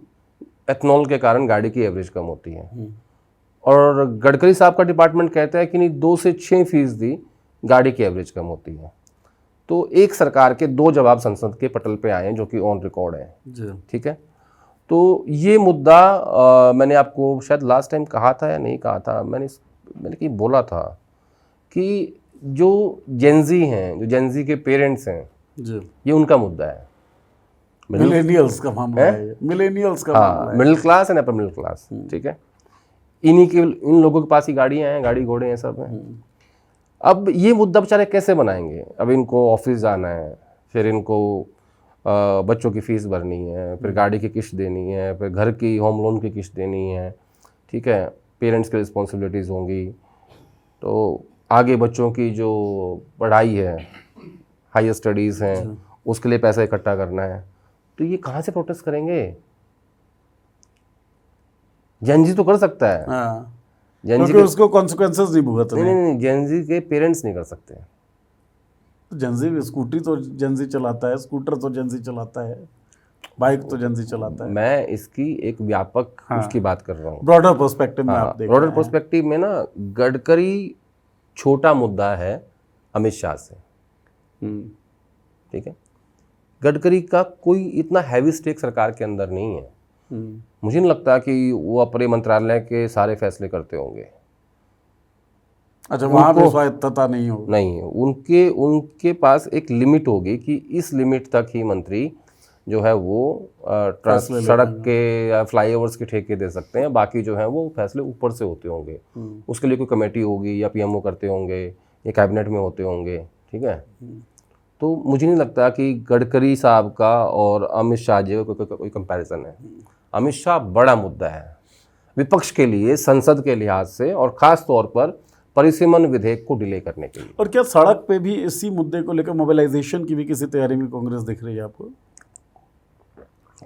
एथनॉल के कारण गाड़ी की एवरेज कम होती है, और गडकरी साहब का डिपार्टमेंट कहता है कि नहीं, 2 से 6% गाड़ी की एवरेज कम होती है। तो एक सरकार के 2 जवाब संसद के पटल पे आए हैं, जो कि ऑन रिकॉर्ड है। ठीक है, तो ये मुद्दा मैंने आपको शायद लास्ट टाइम कहा था या नहीं कहा था, मैंने कहीं बोला था कि जो जेनजी हैं, जो जेनजी के पेरेंट्स हैं जी, ये उनका मुद्दा है। मिलेनियल्स का मामला है, मिलेनियल्स का मामला है। Middle class and upper middle class. ठीक है, इन लोगों के पास ही गाड़ियां हैं, गाड़ी घोड़े हैं, सब हैं। अब ये मुद्दा बेचारे कैसे बनाएंगे? अब इनको ऑफिस जाना है, फिर इनको बच्चों की फीस भरनी है, फिर गाड़ी की किस्त देनी है, फिर घर की होम लोन की किस्त देनी है। ठीक है, पेरेंट्स की रिस्पॉन्सिबिलिटीज़ होंगी, तो आगे बच्चों की जो पढ़ाई है, हायर स्टडीज़ हैं, उसके लिए पैसा इकट्ठा करना है। तो ये कहाँ से प्रोटेस्ट करेंगे? जेनजी तो कर सकता है, क्योंकि उसको कॉन्सिक्वेंसेस नहीं भुगतने। नहीं, जेनजी के पेरेंट्स नहीं कर सकते। जेनजी भी स्कूटी तो जेनजी चलाता है, स्कूटर तो जेनजी चलाता है, बाइक तो जेनजी चलाता है। मैं इसकी एक व्यापक उसकी बात कर रहा हूँ, ब्रॉडर पर्सपेक्टिव में। आप देख ब्रॉडर पर्सपेक्टिव में ना, गडकरी छोटा मुद्दा है अमित शाह से। ठीक है, गडकरी का कोई इतना हैवी स्टेक सरकार के अंदर नहीं है। मुझे नहीं लगता कि वो अपने मंत्रालय के सारे फैसले करते होंगे। अच्छा, वहाँ पे स्वायत्तता नहीं होगी? नहीं, उनके पास एक लिमिट होगी कि इस लिमिट तक ही मंत्री जो है वो सड़क के या फ्लाईओवर्स के ठेके दे सकते हैं, बाकी जो है वो फैसले ऊपर से होते होंगे। उसके लिए कोई कमेटी होगी, या पीएमओ करते होंगे, या कैबिनेट में होते होंगे। ठीक है, तो मुझे नहीं लगता कि गडकरी साहब का और अमित शाह जी का कोई कंपैरिजन है। अमित शाह बड़ा मुद्दा है विपक्ष के लिए, संसद के लिहाज से, और ख़ास तौर पर परिसीमन विधेयक को डिले करने के लिए। और क्या सड़क पे भी इसी मुद्दे को लेकर मोबिलाइजेशन की भी किसी तैयारी में कांग्रेस दिख रही है आपको?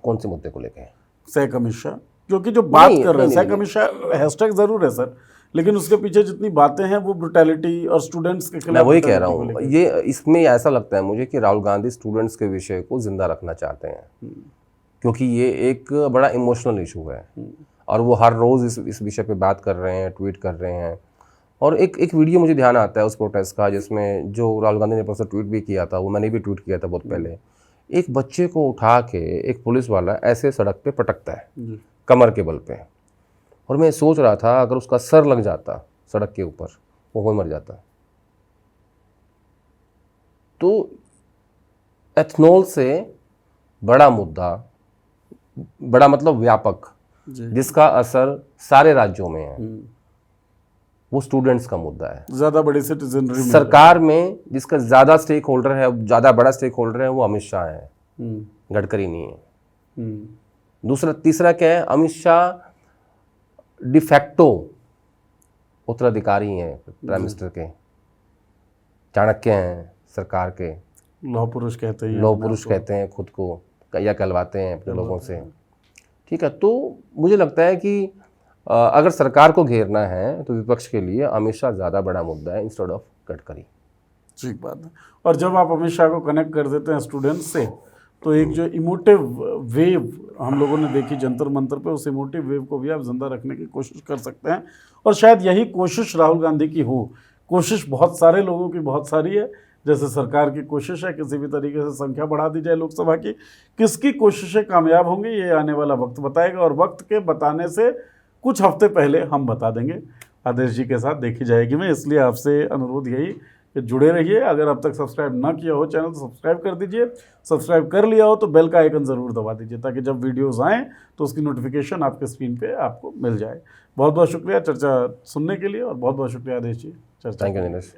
कौन से मुद्दे को लेकर? सहक अमित शाह, क्योंकि जो बात कर रहे हैं सहक अमित शाह हैशटैग जरूर है सर, लेकिन उसके पीछे जितनी बातें हैं वो ब्रुटैलिटी और स्टूडेंट्स के खिलाफ। मैं वही कह रहा हूँ, ये इसमें ऐसा लगता है मुझे कि राहुल गांधी स्टूडेंट्स के विषय को जिंदा रखना चाहते हैं, क्योंकि ये एक बड़ा इमोशनल इशू है, और वो हर रोज़ इस विषय पे बात कर रहे हैं, ट्वीट कर रहे हैं। और एक वीडियो मुझे ध्यान आता है उस प्रोटेस्ट का, जिसमें जो राहुल गांधी ने परसों ट्वीट भी किया था, वो मैंने भी ट्वीट किया था बहुत पहले। एक बच्चे को उठा के एक पुलिस वाला ऐसे सड़क पे पटकता है कमर के बल पे, और मैं सोच रहा था अगर उसका सर लग जाता सड़क के ऊपर, वो वहीं मर जाता। तो एथनॉल से बड़ा मुद्दा, बड़ा मतलब व्यापक, जिसका असर सारे राज्यों में है, वो स्टूडेंट्स का मुद्दा है। ज्यादा बड़ी सिटीजनरी सरकार में जिसका ज्यादा स्टेक होल्डर है, ज्यादा बड़ा स्टेक होल्डर है, वो अमित शाह है। गडकरी नहीं है। तीसरा क्या है, अमित शाह डिफैक्टो उत्तराधिकारी हैं प्राइम मिनिस्टर के, चाणक्य हैं सरकार के, लौह पुरुष कहते हैं, लौह पुरुष कहते हैं खुद को या कहलवाते हैं अपने लोगों से। ठीक है, तो मुझे लगता है कि अगर सरकार को घेरना है तो विपक्ष के लिए अमित शाह ज़्यादा बड़ा मुद्दा है इंस्टेड ऑफ गडकरी। ठीक बात है। और जब आप अमित शाह को कनेक्ट कर देते हैं स्टूडेंट्स से, तो एक जो इमोटिव वेव हम लोगों ने देखी जंतर मंतर पे, उस इमोटिव वेव को भी आप जिंदा रखने की कोशिश कर सकते हैं। और शायद यही कोशिश राहुल गांधी की हो। कोशिश बहुत सारे लोगों की बहुत सारी है, जैसे सरकार की कोशिश है किसी भी तरीके से संख्या बढ़ा दी जाए लोकसभा की। किसकी कोशिशें कामयाब होंगी ये आने वाला वक्त बताएगा, और वक्त के बताने से कुछ हफ्ते पहले हम बता देंगे। आदेश जी के साथ देखी जाएगी मैं, इसलिए आपसे अनुरोध यही कि जुड़े रहिए। अगर अब तक सब्सक्राइब ना किया हो चैनल तो सब्सक्राइब कर दीजिए, सब्सक्राइब कर लिया हो तो बेल का आइकन ज़रूर दबा दीजिए, ताकि जब वीडियोस आएँ तो उसकी नोटिफिकेशन आपके स्क्रीन पे आपको मिल जाए। बहुत बहुत शुक्रिया चर्चा सुनने के लिए, और बहुत बहुत शुक्रिया आदेश जी चर्चा। Thank you Nilesh.